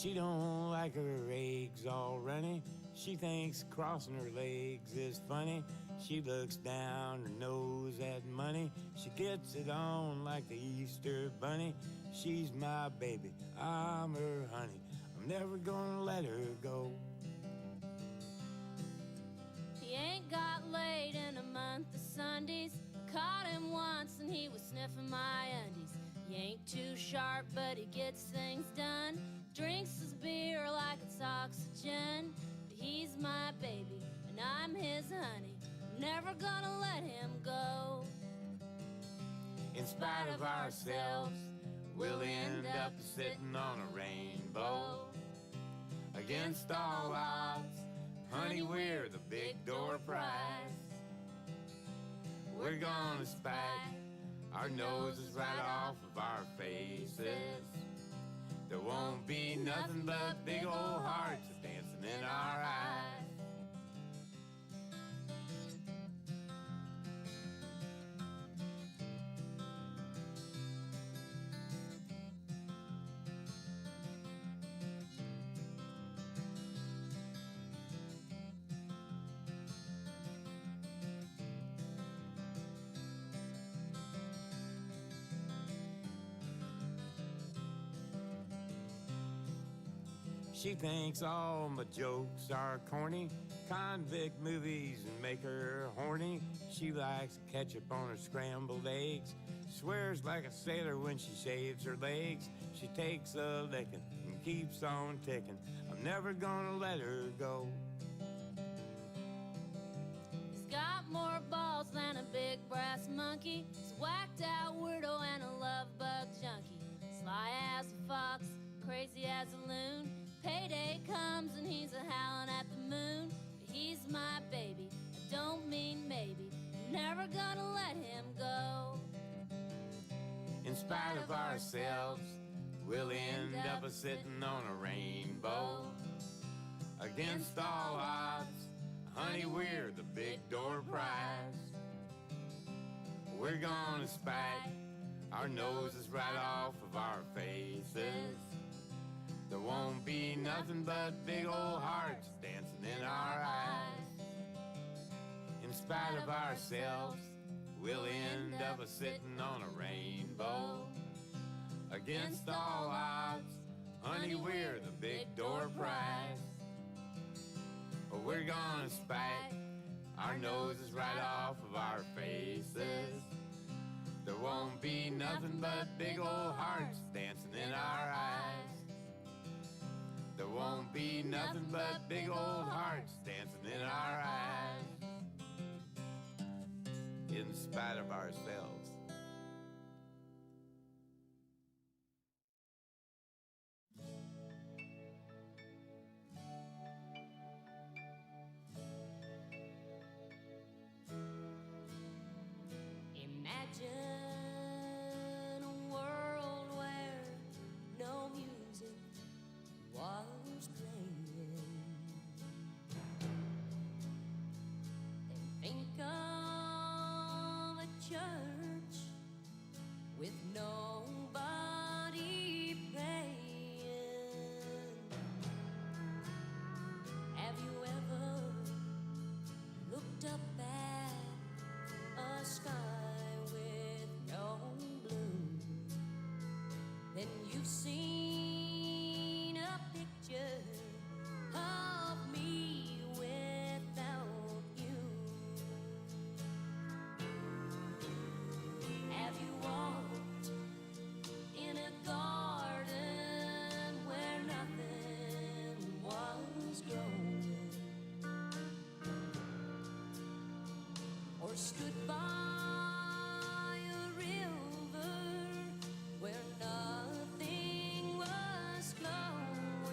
She don't like her eggs all runny. She thinks crossing her legs is funny. She looks down her nose at money. She gets it on like the Easter bunny. She's my baby, I'm her honey. I'm never gonna let her go. He ain't got laid in a month of Sundays. I caught him once and he was sniffing my undies. He ain't too sharp, but he gets things done. Drinks his beer like it's oxygen. But he's my baby and I'm his honey. I'm never gonna let him go. In spite of ourselves, we'll end up sitting on a rainbow. Against all odds, honey, we're the big door prize. We're gonna spike our noses right off of our faces. There won't be nothing but big old hearts dancing in our eyes. She thinks all my jokes are corny. Convict movies make her horny. She likes ketchup on her scrambled eggs. Swears like a sailor when she shaves her legs. She takes a licking and keeps on ticking. I'm never gonna let her go. He's got more balls than a big brass monkey. He's a whacked out weirdo and a love bug junkie. Sly as a fox, crazy as a loon. Payday comes and he's a howling at the moon. But he's my baby, I don't mean maybe. I'm never gonna let him go. In spite of ourselves, we'll end up sitting on a rainbow. Against all odds, honey, we're the big door prize. We're gonna spike our noses right off of our faces. There won't be nothing but big old hearts dancing in our eyes. In spite of ourselves, we'll end up sitting on a rainbow. Against all odds, honey, we're the big door prize. We're gonna spike our noses right off of our faces. There won't be nothing but big old hearts dancing in our eyes. There won't be nothing but big old hearts dancing in our eyes. In spite of ourselves. Imagine a world where no music was playing. Then think of a church with nobody praying. Have you ever looked up at a sky with no blue? Then you've seen a picture of me without you. Have you walked in a garden where nothing was growing? Or stood by a river where nothing was flowing?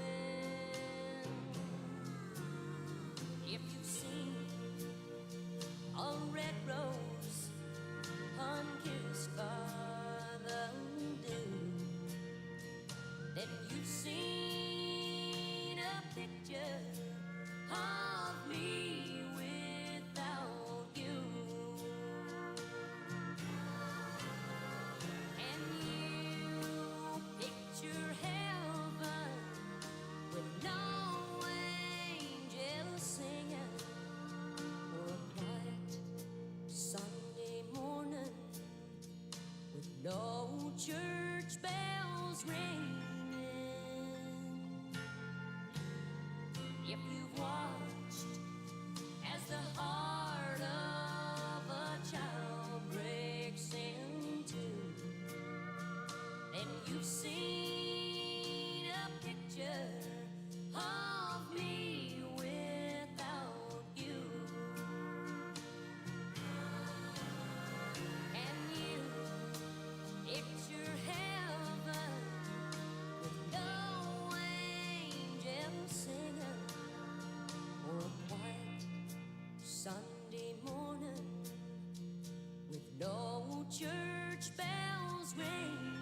If you've seen a red rose unkissed by the dew, then you've seen a picture of me without you. If you've watched as the heart of a child breaks in two, then you've seen a picture of me without you. And you picture heaven with no angels singing, or a quiet Sunday morning with no church bells ringing.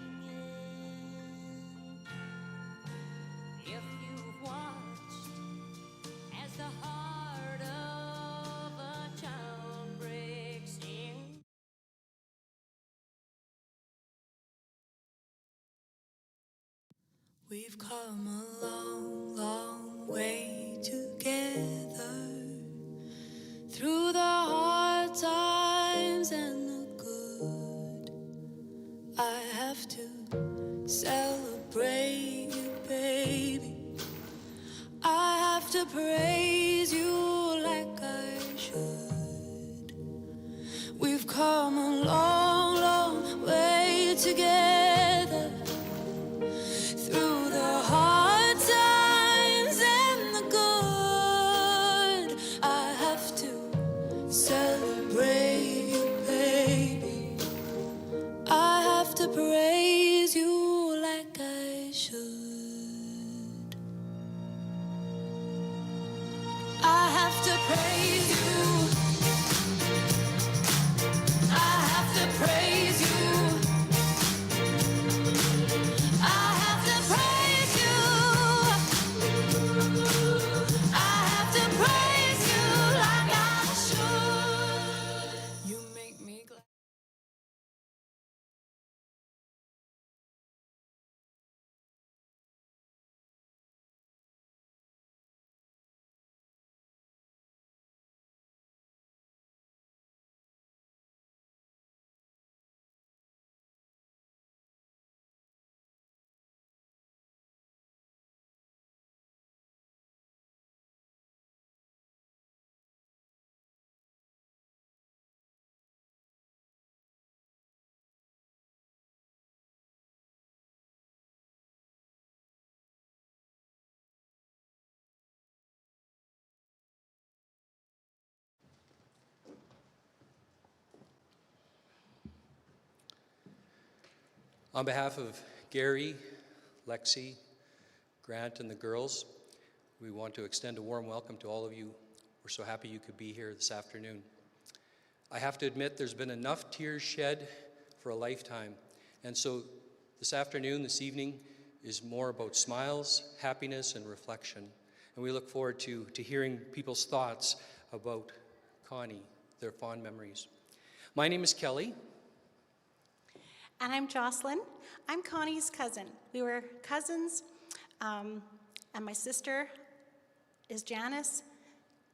If you've watched as the heart of a child breaks in. We've come a long, long way together, through the hard times and the good. I have to celebrate you, baby. I have to praise you like I should. We've come a long, long way together, through the hard times and the good. I have to celebrate you, baby. I have to praise you like I should. I have to praise you. I have to praise you. I have to praise you. I have to praise you like I should. You make me glad. On behalf of Gary, Lexi, Grant, and the girls, we want to extend a warm welcome to all of you. We're so happy you could be here this afternoon. I have to admit there's been enough tears shed for a lifetime. And so this afternoon, this evening, is more about smiles, happiness, and reflection. And we look forward to hearing people's thoughts about Connie, their fond memories. My name is Kelly. And I'm Jocelyn. I'm Connie's cousin. We were cousins, and my sister is Janice.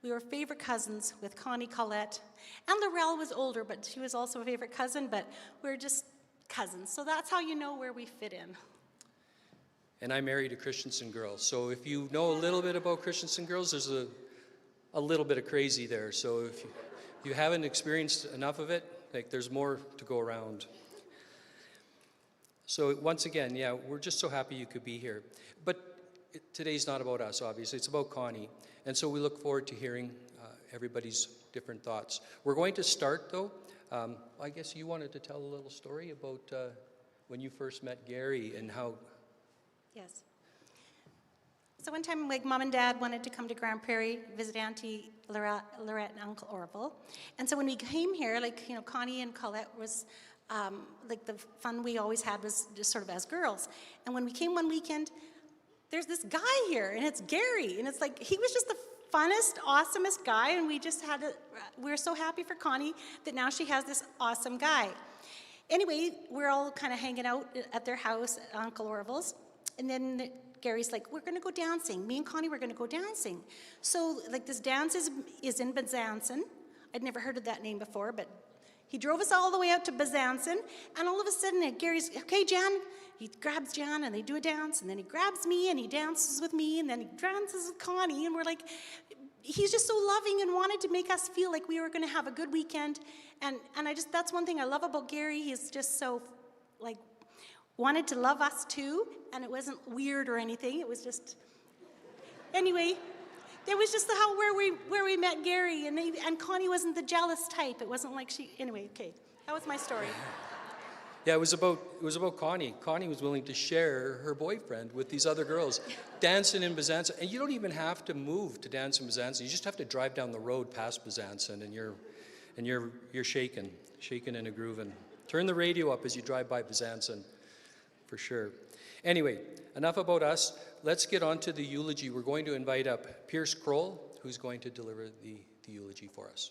We were favorite cousins with Connie, Colette, and Laurel was older, but she was also a favorite cousin, but we were just cousins. So that's how you know where we fit in. And I married a Christensen girl. So if you know a little bit about Christensen girls, there's a little bit of crazy there. So if you haven't experienced enough of it, like there's more to go around. So once again, yeah, we're just so happy you could be here. But today's not about us, obviously. It's about Connie. And so we look forward to hearing everybody's different thoughts. We're going to start, though. I guess you wanted to tell a little story about when you first met Gary and how... Yes. So one time, like, Mom and Dad wanted to come to Grand Prairie, visit Auntie Lorette and Uncle Orville. And so when we came here, like, you know, Connie and Colette was... like the fun we always had was just sort of as girls. And when we came one weekend, there's this guy here, and it's Gary. And it's like, he was just the funnest, awesomest guy, and we just had we're so happy for Connie that now she has this awesome guy. Anyway, we're all kind of hanging out at their house, at Uncle Orville's, and then Gary's like, we're going to go dancing. Me and Connie, we're going to go dancing. So, like, this dance is in Besançon. I'd never heard of that name before, but he drove us all the way out to Besançon, and all of a sudden, Gary's, okay, Jan, he grabs Jan and they do a dance, and then he grabs me and he dances with me, and then he dances with Connie, and we're like, he's just so loving and wanted to make us feel like we were going to have a good weekend. And that's one thing I love about Gary. He's just so, like, wanted to love us too, and it wasn't weird or anything. It was just, anyway, it was just where we met Gary, and Connie wasn't the jealous type. It wasn't like anyway, okay, that was my story. Yeah, it was about Connie. Connie was willing to share her boyfriend with these other girls, dancing in Besançon. And you don't even have to move to dance in Besançon. You just have to drive down the road past Besançon, and you're shaking and a grooving. Turn the radio up as you drive by Besançon, for sure. Anyway, enough about us. Let's get on to the eulogy. We're going to invite up Pierce Kroll, who's going to deliver the eulogy for us.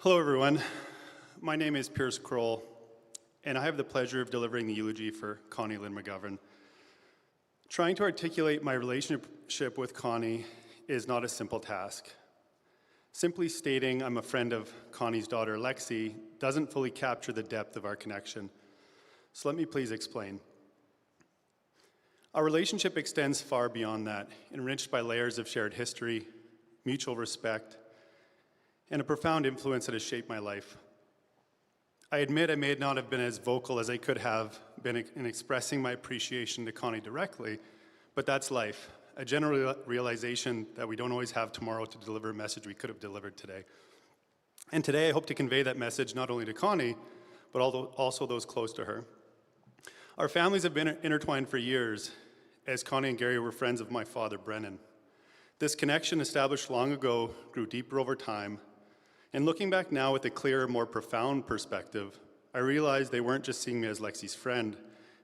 Hello, everyone. My name is Pierce Kroll, and I have the pleasure of delivering the eulogy for Connie Lynn McGovern. Trying to articulate my relationship with Connie is not a simple task. Simply stating I'm a friend of Connie's daughter, Lexi, doesn't fully capture the depth of our connection. So let me please explain. Our relationship extends far beyond that, enriched by layers of shared history, mutual respect, and a profound influence that has shaped my life. I admit I may not have been as vocal as I could have been in expressing my appreciation to Connie directly, but that's life, a general realization that we don't always have tomorrow to deliver a message we could have delivered today. And today I hope to convey that message not only to Connie, but also those close to her. Our families have been intertwined for years, as Connie and Gary were friends of my father, Brennan. This connection, established long ago, grew deeper over time. And looking back now with a clearer, more profound perspective, I realized they weren't just seeing me as Lexi's friend,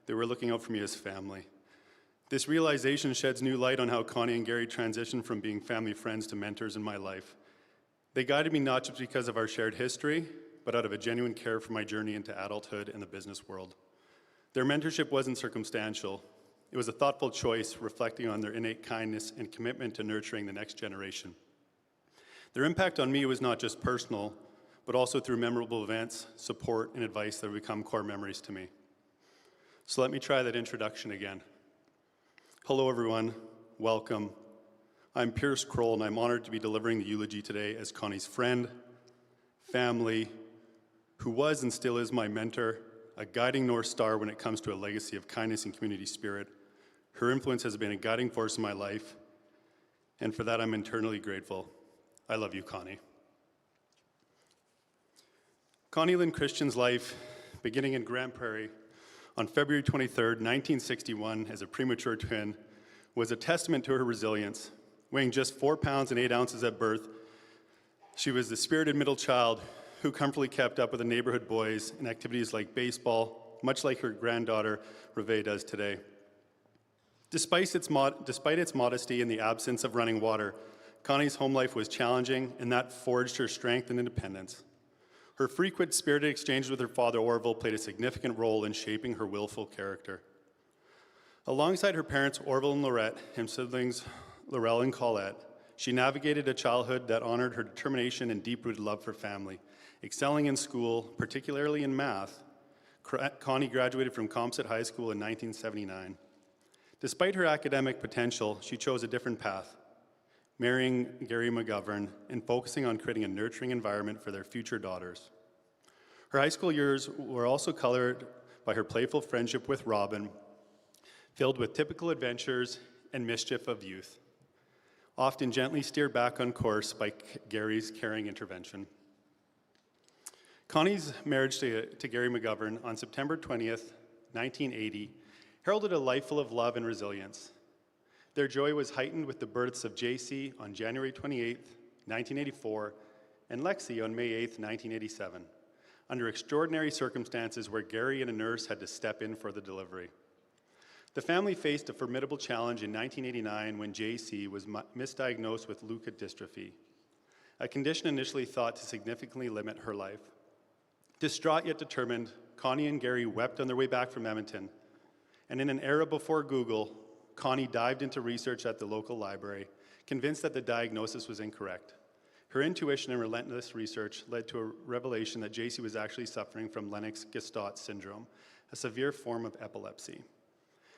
they were looking out for me as family. This realization sheds new light on how Connie and Gary transitioned from being family friends to mentors in my life. They guided me not just because of our shared history, but out of a genuine care for my journey into adulthood and the business world. Their mentorship wasn't circumstantial. It was a thoughtful choice reflecting on their innate kindness and commitment to nurturing the next generation. Their impact on me was not just personal, but also through memorable events, support, and advice that have become core memories to me. So let me try that introduction again. Hello, everyone. Welcome. I'm Pierce Kroll, and I'm honored to be delivering the eulogy today as Connie's friend, family, who was and still is my mentor, a guiding North Star when it comes to a legacy of kindness and community spirit. Her influence has been a guiding force in my life, and for that I'm eternally grateful. I love you, Connie. Connie Lynn Christian's life, beginning in Grand Prairie on February 23rd, 1961, as a premature twin, was a testament to her resilience. Weighing just 4 pounds and 8 ounces at birth, she was the spirited middle child who comfortably kept up with the neighborhood boys in activities like baseball, much like her granddaughter, Reve, does today. Despite its modesty and the absence of running water, Connie's home life was challenging, and that forged her strength and independence. Her frequent spirited exchanges with her father, Orville, played a significant role in shaping her willful character. Alongside her parents, Orville and Lorette, and siblings Laurel and Colette, she navigated a childhood that honored her determination and deep-rooted love for family. Excelling in school, particularly in math, Connie graduated from Comsat High School in 1979. Despite her academic potential, she chose a different path, marrying Gary McGovern and focusing on creating a nurturing environment for their future daughters. Her high school years were also colored by her playful friendship with Robin, filled with typical adventures and mischief of youth, often gently steered back on course by Gary's caring intervention. Connie's marriage to Gary McGovern on September 20th, 1980, heralded a life full of love and resilience. Their joy was heightened with the births of JC on January 28, 1984, and Lexi on May 8, 1987, under extraordinary circumstances where Gary and a nurse had to step in for the delivery. The family faced a formidable challenge in 1989 when JC was misdiagnosed with leukodystrophy, a condition initially thought to significantly limit her life. Distraught yet determined, Connie and Gary wept on their way back from Edmonton, and in an era before Google, Connie dived into research at the local library, convinced that the diagnosis was incorrect. Her intuition and relentless research led to a revelation that JC was actually suffering from Lennox-Gastaut syndrome, a severe form of epilepsy.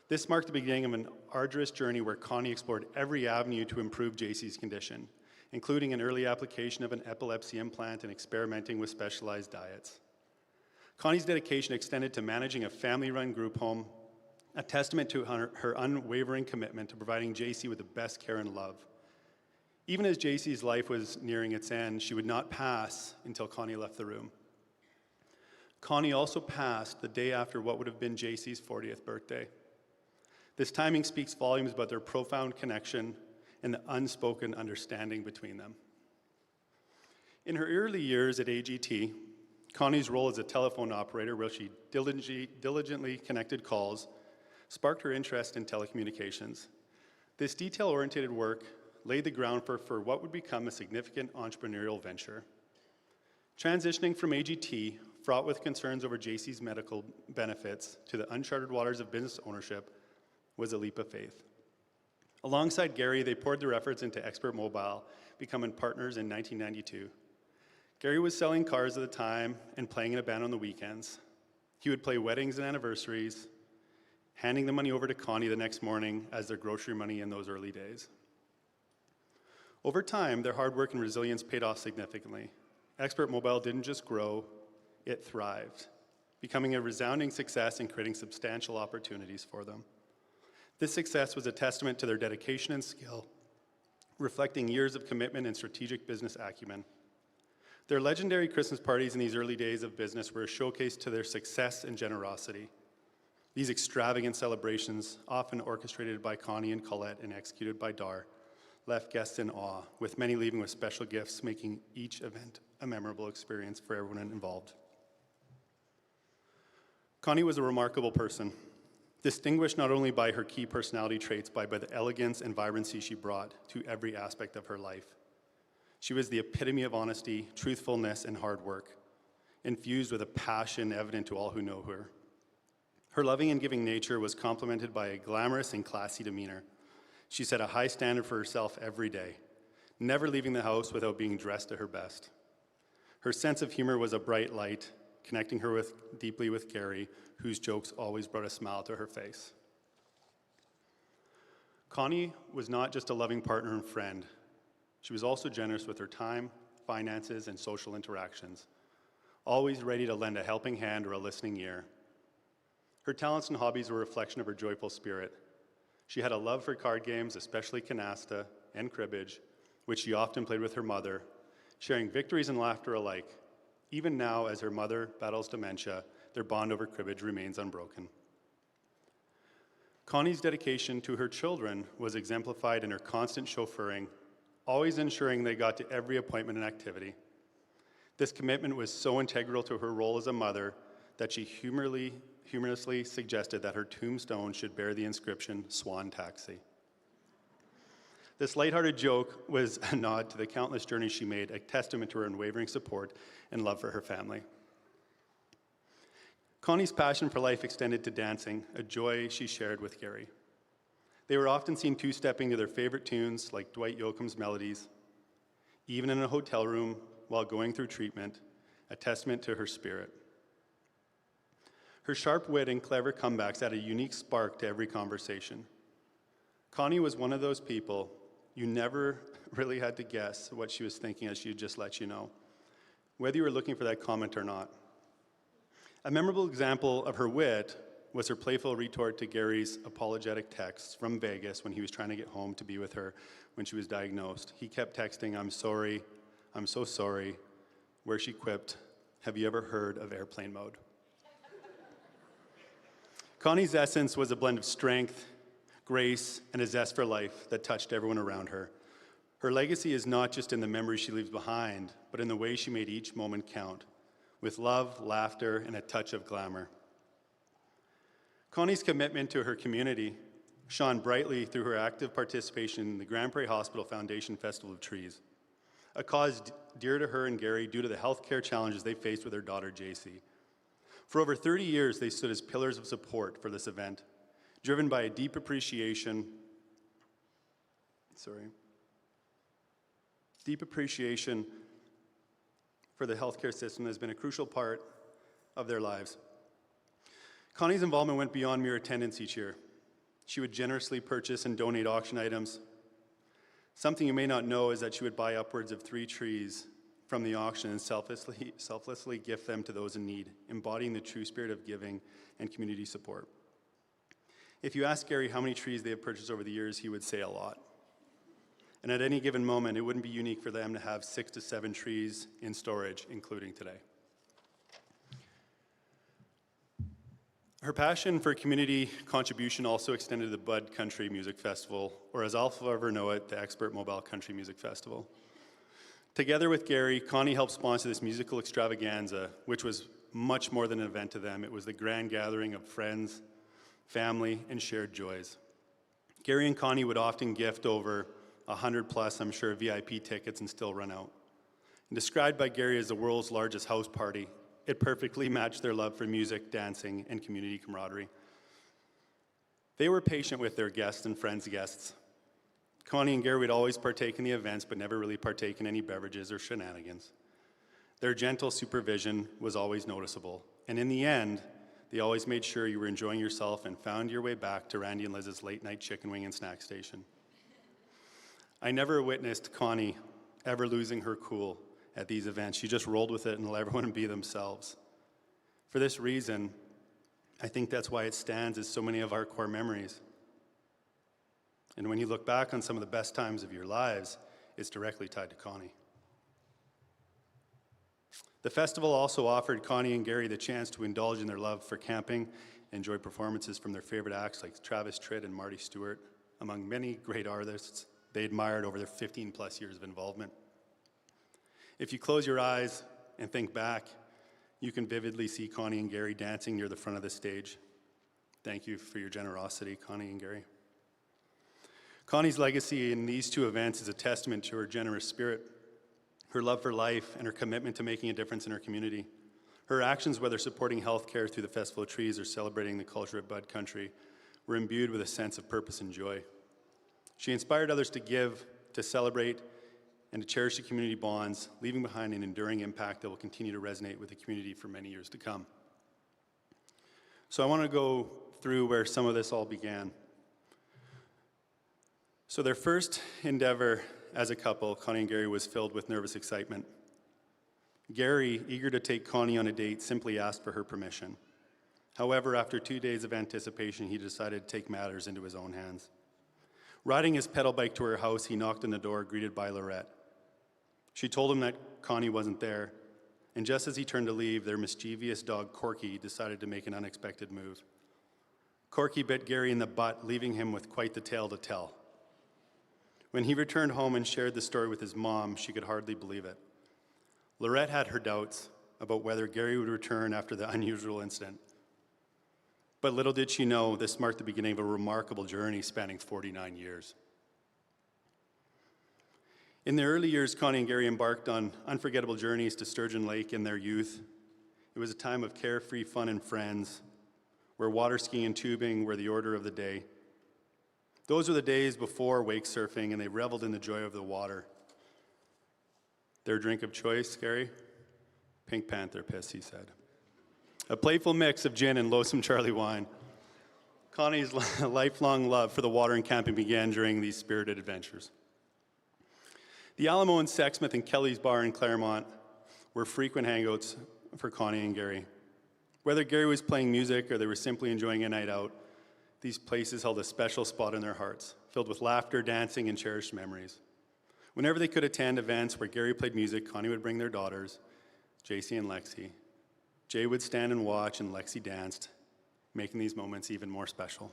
This marked the beginning of an arduous journey where Connie explored every avenue to improve JC's condition, including an early application of an epilepsy implant and experimenting with specialized diets. Connie's dedication extended to managing a family-run group home, a testament to her unwavering commitment to providing JC with the best care and love. Even as JC's life was nearing its end, she would not pass until Connie left the room. Connie also passed the day after what would have been JC's 40th birthday. This timing speaks volumes about their profound connection and the unspoken understanding between them. In her early years at AGT, Connie's role as a telephone operator, where she diligently connected calls, sparked her interest in telecommunications. This detail-oriented work laid the groundwork for what would become a significant entrepreneurial venture. Transitioning from AGT, fraught with concerns over JC's medical benefits, to the uncharted waters of business ownership was a leap of faith. Alongside Gary, they poured their efforts into Expert Mobile, becoming partners in 1992. Gary was selling cars at the time and playing in a band on the weekends. He would play weddings and anniversaries, handing the money over to Connie the next morning as their grocery money in those early days. Over time, their hard work and resilience paid off significantly. Expert Mobile didn't just grow, it thrived, becoming a resounding success and creating substantial opportunities for them. This success was a testament to their dedication and skill, reflecting years of commitment and strategic business acumen. Their legendary Christmas parties in these early days of business were a showcase to their success and generosity. These extravagant celebrations, often orchestrated by Connie and Colette and executed by Dar, left guests in awe, with many leaving with special gifts, making each event a memorable experience for everyone involved. Connie was a remarkable person, distinguished not only by her key personality traits, but by the elegance and vibrancy she brought to every aspect of her life. She was the epitome of honesty, truthfulness, and hard work, infused with a passion evident to all who know her. Her loving and giving nature was complemented by a glamorous and classy demeanor. She set a high standard for herself every day, never leaving the house without being dressed to her best. Her sense of humor was a bright light, connecting her deeply with Gary, whose jokes always brought a smile to her face. Connie was not just a loving partner and friend. She was also generous with her time, finances, and social interactions, always ready to lend a helping hand or a listening ear. Her talents and hobbies were a reflection of her joyful spirit. She had a love for card games, especially canasta and cribbage, which she often played with her mother, sharing victories and laughter alike. Even now, as her mother battles dementia, their bond over cribbage remains unbroken. Connie's dedication to her children was exemplified in her constant chauffeuring, always ensuring they got to every appointment and activity. This commitment was so integral to her role as a mother that she humorously suggested that her tombstone should bear the inscription, "Swan Taxi." This lighthearted joke was a nod to the countless journeys she made, a testament to her unwavering support and love for her family. Connie's passion for life extended to dancing, a joy she shared with Gary. They were often seen two-stepping to their favorite tunes like Dwight Yoakam's melodies, even in a hotel room while going through treatment, a testament to her spirit. Her sharp wit and clever comebacks add a unique spark to every conversation. Connie was one of those people you never really had to guess what she was thinking as she would just let you know, whether you were looking for that comment or not. A memorable example of her wit was her playful retort to Gary's apologetic texts from Vegas when he was trying to get home to be with her when she was diagnosed. He kept texting, "I'm sorry, I'm so sorry," where she quipped, "Have you ever heard of airplane mode?" Connie's essence was a blend of strength, grace, and a zest for life that touched everyone around her. Her legacy is not just in the memories she leaves behind, but in the way she made each moment count, with love, laughter, and a touch of glamour. Connie's commitment to her community shone brightly through her active participation in the Grand Prairie Hospital Foundation Festival of Trees, a cause dear to her and Gary due to the healthcare challenges they faced with their daughter, JC. For over 30 years, they stood as pillars of support for this event, driven by a deep appreciation for the healthcare system that has been a crucial part of their lives. Connie's involvement went beyond mere attendance each year. She would generously purchase and donate auction items. Something you may not know is that she would buy upwards of 3 trees from the auction and selflessly gift them to those in need, embodying the true spirit of giving and community support. If you ask Gary how many trees they have purchased over the years, he would say a lot. And at any given moment, it wouldn't be unique for them to have 6 to 7 trees in storage, including today. Her passion for community contribution also extended to the Bud Country Music Festival, or as I'll forever know it, the Expert Mobile Country Music Festival. Together with Gary, Connie helped sponsor this musical extravaganza, which was much more than an event to them. It was the grand gathering of friends, family, and shared joys. Gary and Connie would often gift over 100 plus, I'm sure, VIP tickets and still run out. And described by Gary as the world's largest house party, it perfectly matched their love for music, dancing, and community camaraderie. They were patient with their guests and friends' guests. Connie and Gary would always partake in the events, but never really partake in any beverages or shenanigans. Their gentle supervision was always noticeable. And in the end, they always made sure you were enjoying yourself and found your way back to Randy and Liz's late night chicken wing and snack station. I never witnessed Connie ever losing her cool at these events. She just rolled with it and let everyone be themselves. For this reason, I think that's why it stands as so many of our core memories. And when you look back on some of the best times of your lives, it's directly tied to Connie. The festival also offered Connie and Gary the chance to indulge in their love for camping, enjoy performances from their favorite acts like Travis Tritt and Marty Stewart, among many great artists they admired over their 15 plus years of involvement. If you close your eyes and think back, you can vividly see Connie and Gary dancing near the front of the stage. Thank you for your generosity, Connie and Gary. Connie's legacy in these 2 events is a testament to her generous spirit, her love for life, and her commitment to making a difference in her community. Her actions, whether supporting healthcare through the Festival of Trees or celebrating the culture of Bud Country, were imbued with a sense of purpose and joy. She inspired others to give, to celebrate, and to cherish the community bonds, leaving behind an enduring impact that will continue to resonate with the community for many years to come. So I want to go through where some of this all began. So their first endeavor as a couple, Connie and Gary, was filled with nervous excitement. Gary, eager to take Connie on a date, simply asked for her permission. However, after 2 days of anticipation, he decided to take matters into his own hands. Riding his pedal bike to her house, he knocked on the door, greeted by Lorette. She told him that Connie wasn't there, and just as he turned to leave, their mischievous dog, Corky, decided to make an unexpected move. Corky bit Gary in the butt, leaving him with quite the tale to tell. When he returned home and shared the story with his mom, she could hardly believe it. Lorette had her doubts about whether Gary would return after the unusual incident. But little did she know, this marked the beginning of a remarkable journey spanning 49 years. In their early years, Connie and Gary embarked on unforgettable journeys to Sturgeon Lake in their youth. It was a time of carefree fun and friends, where water skiing and tubing were the order of the day. Those were the days before wake surfing, and they reveled in the joy of the water. Their drink of choice, Gary? Pink Panther piss, he said. A playful mix of gin and Lonesome Charlie wine. Connie's lifelong love for the water and camping began during these spirited adventures. The Alamo and Sexsmith and Kelly's Bar in Claremont were frequent hangouts for Connie and Gary. Whether Gary was playing music or they were simply enjoying a night out, these places held a special spot in their hearts, filled with laughter, dancing, and cherished memories. Whenever they could attend events where Gary played music, Connie would bring their daughters, JC and Lexi. Jay would stand and watch, and Lexi danced, making these moments even more special.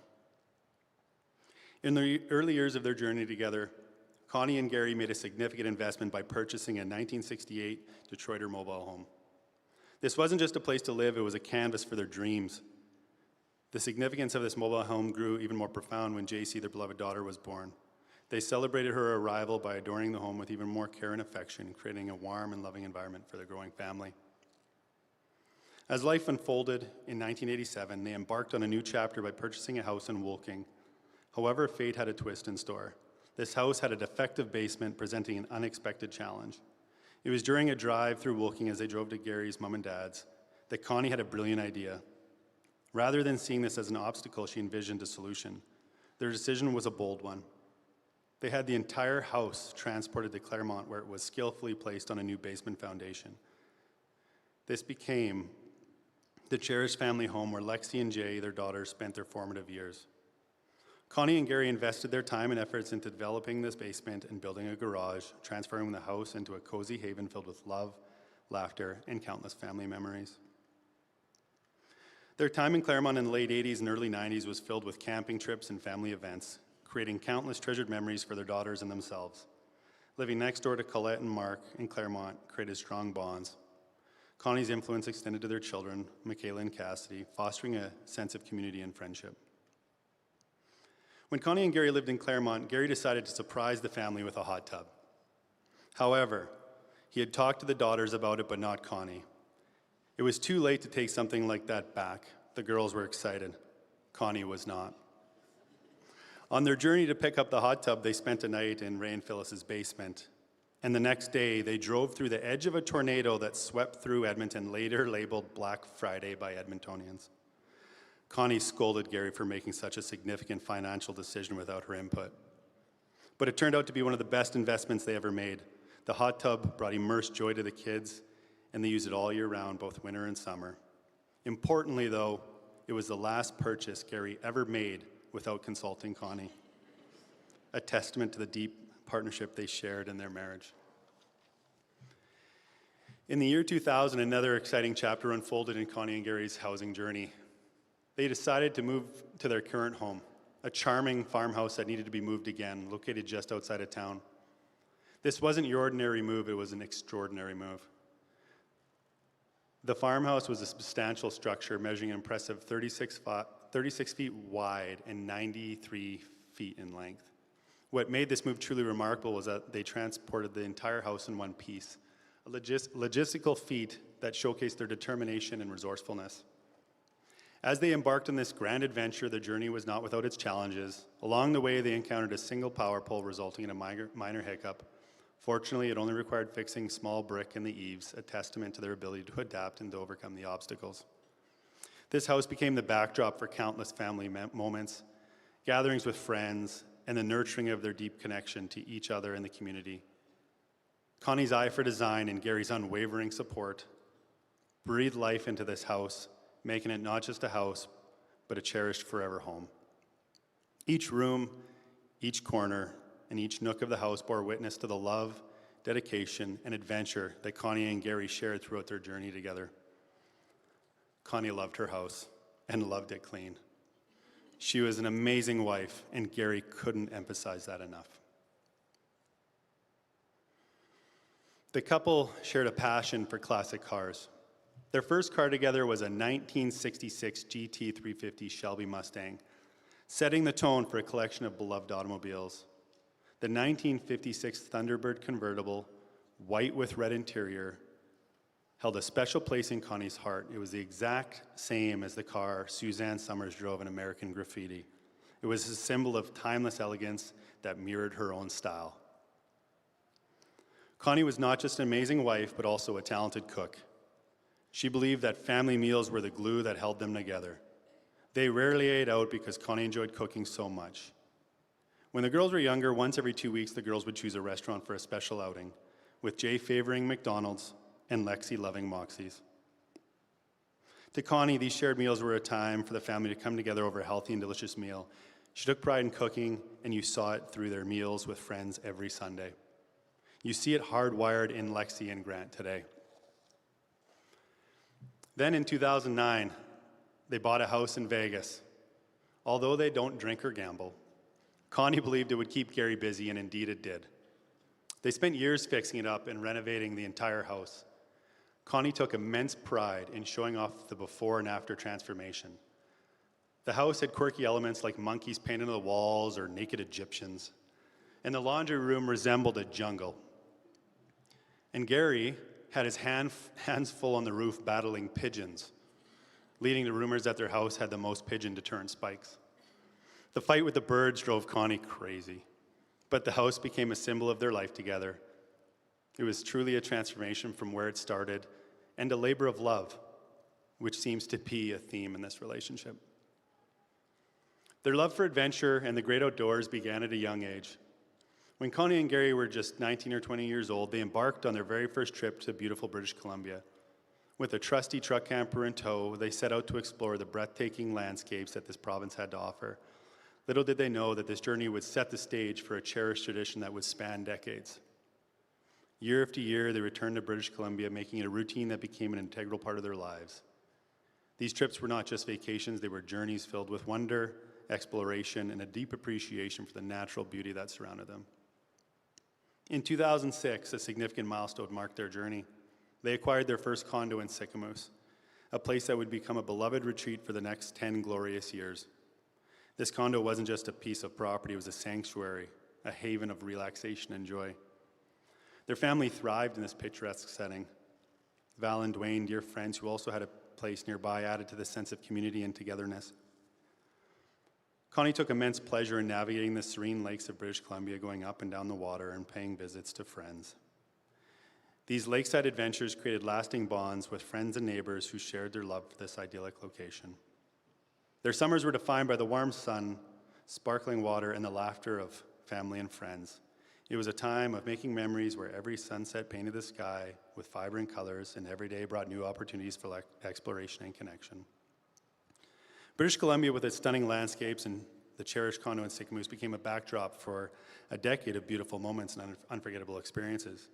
In the early years of their journey together, Connie and Gary made a significant investment by purchasing a 1968 Detroiter mobile home. This wasn't just a place to live, it was a canvas for their dreams. The significance of this mobile home grew even more profound when JC, their beloved daughter, was born. They celebrated her arrival by adorning the home with even more care and affection, creating a warm and loving environment for their growing family. As life unfolded in 1987, they embarked on a new chapter by purchasing a house in Woolking. However, fate had a twist in store. This house had a defective basement presenting an unexpected challenge. It was during a drive through Woolking as they drove to Gary's mom and dad's that Connie had a brilliant idea. Rather than seeing this as an obstacle, she envisioned a solution. Their decision was a bold one. They had the entire house transported to Claremont, where it was skillfully placed on a new basement foundation. This became the cherished family home where Lexi and Jay, their daughters, spent their formative years. Connie and Gary invested their time and efforts into developing this basement and building a garage, transforming the house into a cozy haven filled with love, laughter, and countless family memories. Their time in Claremont in the late 80s and early 90s was filled with camping trips and family events, creating countless treasured memories for their daughters and themselves. Living next door to Colette and Mark in Claremont created strong bonds. Connie's influence extended to their children, Michaela and Cassidy, fostering a sense of community and friendship. When Connie and Gary lived in Claremont, Gary decided to surprise the family with a hot tub. However, he had talked to the daughters about it, but not Connie. It was too late to take something like that back. The girls were excited. Connie was not. On their journey to pick up the hot tub, they spent a night in Ray and Phyllis's basement. And the next day, they drove through the edge of a tornado that swept through Edmonton, later labeled Black Friday by Edmontonians. Connie scolded Gary for making such a significant financial decision without her input. But it turned out to be one of the best investments they ever made. The hot tub brought immersed joy to the kids, and they used it all year round, both winter and summer. Importantly, though, it was the last purchase Gary ever made without consulting Connie, a testament to the deep partnership they shared in their marriage. In the year 2000, another exciting chapter unfolded in Connie and Gary's housing journey. They decided to move to their current home, a charming farmhouse that needed to be moved again, located just outside of town. This wasn't your ordinary move, it was an extraordinary move. The farmhouse was a substantial structure measuring an impressive 36 feet wide and 93 feet in length. What made this move truly remarkable was that they transported the entire house in one piece, a logistical feat that showcased their determination and resourcefulness. As they embarked on this grand adventure, the journey was not without its challenges. Along the way, they encountered a single power pole, resulting in a minor hiccup. Fortunately, it only required fixing small brick in the eaves, a testament to their ability to adapt and to overcome the obstacles. This house became the backdrop for countless family moments, gatherings with friends, and the nurturing of their deep connection to each other and the community. Connie's eye for design and Gary's unwavering support breathed life into this house, making it not just a house, but a cherished forever home. Each room, each corner, and each nook of the house bore witness to the love, dedication, and adventure that Connie and Gary shared throughout their journey together. Connie loved her house and loved it clean. She was an amazing wife, and Gary couldn't emphasize that enough. The couple shared a passion for classic cars. Their first car together was a 1966 GT350 Shelby Mustang, setting the tone for a collection of beloved automobiles. The 1956 Thunderbird convertible, white with red interior, held a special place in Connie's heart. It was the exact same as the car Suzanne Summers drove in American Graffiti. It was a symbol of timeless elegance that mirrored her own style. Connie was not just an amazing wife, but also a talented cook. She believed that family meals were the glue that held them together. They rarely ate out because Connie enjoyed cooking so much. When the girls were younger, once every 2 weeks, the girls would choose a restaurant for a special outing, with Jay favoring McDonald's and Lexi loving Moxie's. To Connie, these shared meals were a time for the family to come together over a healthy and delicious meal. She took pride in cooking, and you saw it through their meals with friends every Sunday. You see it hardwired in Lexi and Grant today. Then in 2009, they bought a house in Vegas. Although they don't drink or gamble, Connie believed it would keep Gary busy, and indeed it did. They spent years fixing it up and renovating the entire house. Connie took immense pride in showing off the before and after transformation. The house had quirky elements like monkeys painted on the walls or naked Egyptians, and the laundry room resembled a jungle. And Gary had his hands full on the roof battling pigeons, leading to rumors that their house had the most pigeon deterrent spikes. The fight with the birds drove Connie crazy, but the house became a symbol of their life together. It was truly a transformation from where it started and a labor of love, which seems to be a theme in this relationship. Their love for adventure and the great outdoors began at a young age. When Connie and Gary were just 19 or 20 years old, they embarked on their very first trip to beautiful British Columbia. With a trusty truck camper in tow, they set out to explore the breathtaking landscapes that this province had to offer. Little did they know that this journey would set the stage for a cherished tradition that would span decades. Year after year, they returned to British Columbia, making it a routine that became an integral part of their lives. These trips were not just vacations, they were journeys filled with wonder, exploration, and a deep appreciation for the natural beauty that surrounded them. In 2006, a significant milestone marked their journey. They acquired their first condo in Sicamous, a place that would become a beloved retreat for the next 10 glorious years. This condo wasn't just a piece of property, it was a sanctuary, a haven of relaxation and joy. Their family thrived in this picturesque setting. Val and Dwayne, dear friends who also had a place nearby, added to the sense of community and togetherness. Connie took immense pleasure in navigating the serene lakes of British Columbia, going up and down the water and paying visits to friends. These lakeside adventures created lasting bonds with friends and neighbors who shared their love for this idyllic location. Their summers were defined by the warm sun, sparkling water, and the laughter of family and friends. It was a time of making memories where every sunset painted the sky with vibrant colors, and every day brought new opportunities for exploration and connection. British Columbia, with its stunning landscapes and the cherished condo in Sicamous, became a backdrop for a decade of beautiful moments and unforgettable experiences.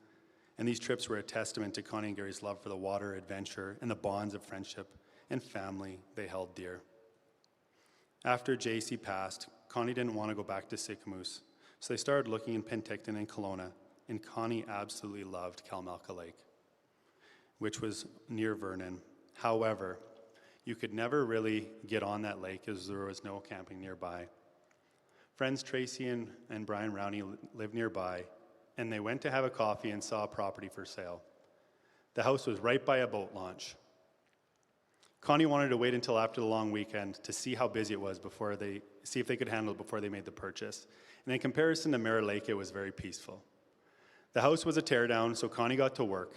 And these trips were a testament to Connie and Gary's love for the water, adventure, and the bonds of friendship and family they held dear. After JC passed, Connie didn't want to go back to Sicamous, so they started looking in Penticton and Kelowna, and Connie absolutely loved Kalmalka Lake, which was near Vernon. However, you could never really get on that lake as there was no camping nearby. Friends Tracy and Brian Rowney lived nearby, and they went to have a coffee and saw a property for sale. The house was right by a boat launch. Connie wanted to wait until after the long weekend to see how busy it was see if they could handle it before they made the purchase. And in comparison to Mirror Lake, it was very peaceful. The house was a teardown, so Connie got to work.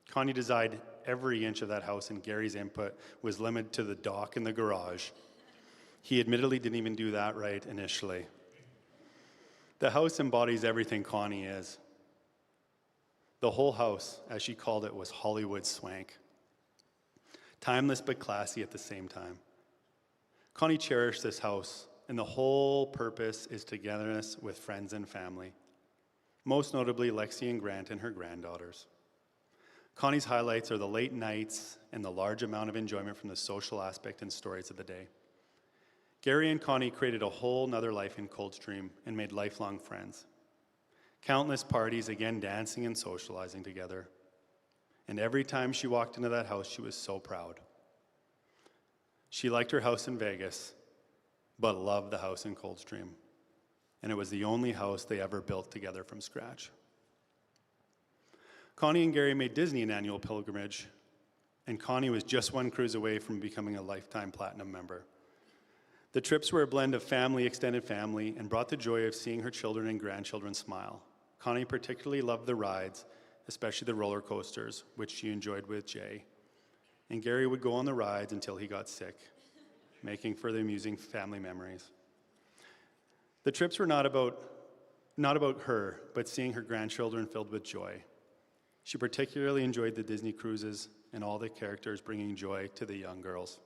Connie designed every inch of that house, and Gary's input was limited to the dock and the garage. He admittedly didn't even do that right initially. The house embodies everything Connie is. The whole house, as she called it, was Hollywood swank. Timeless but classy at the same time. Connie cherished this house, and the whole purpose is togetherness with friends and family. Most notably, Lexi and Grant and her granddaughters. Connie's highlights are the late nights and the large amount of enjoyment from the social aspect and stories of the day. Gary and Connie created a whole nother life in Coldstream and made lifelong friends. Countless parties, again dancing and socializing together. And every time she walked into that house, she was so proud. She liked her house in Vegas, but loved the house in Coldstream. And it was the only house they ever built together from scratch. Connie and Gary made Disney an annual pilgrimage, and Connie was just one cruise away from becoming a lifetime platinum member. The trips were a blend of family, extended family, and brought the joy of seeing her children and grandchildren smile. Connie particularly loved the rides, especially the roller coasters, which she enjoyed with Jay. And Gary would go on the rides until he got sick, making for the amusing family memories. The trips were not about her, but seeing her grandchildren filled with joy. She particularly enjoyed the Disney cruises and all the characters bringing joy to the young girls.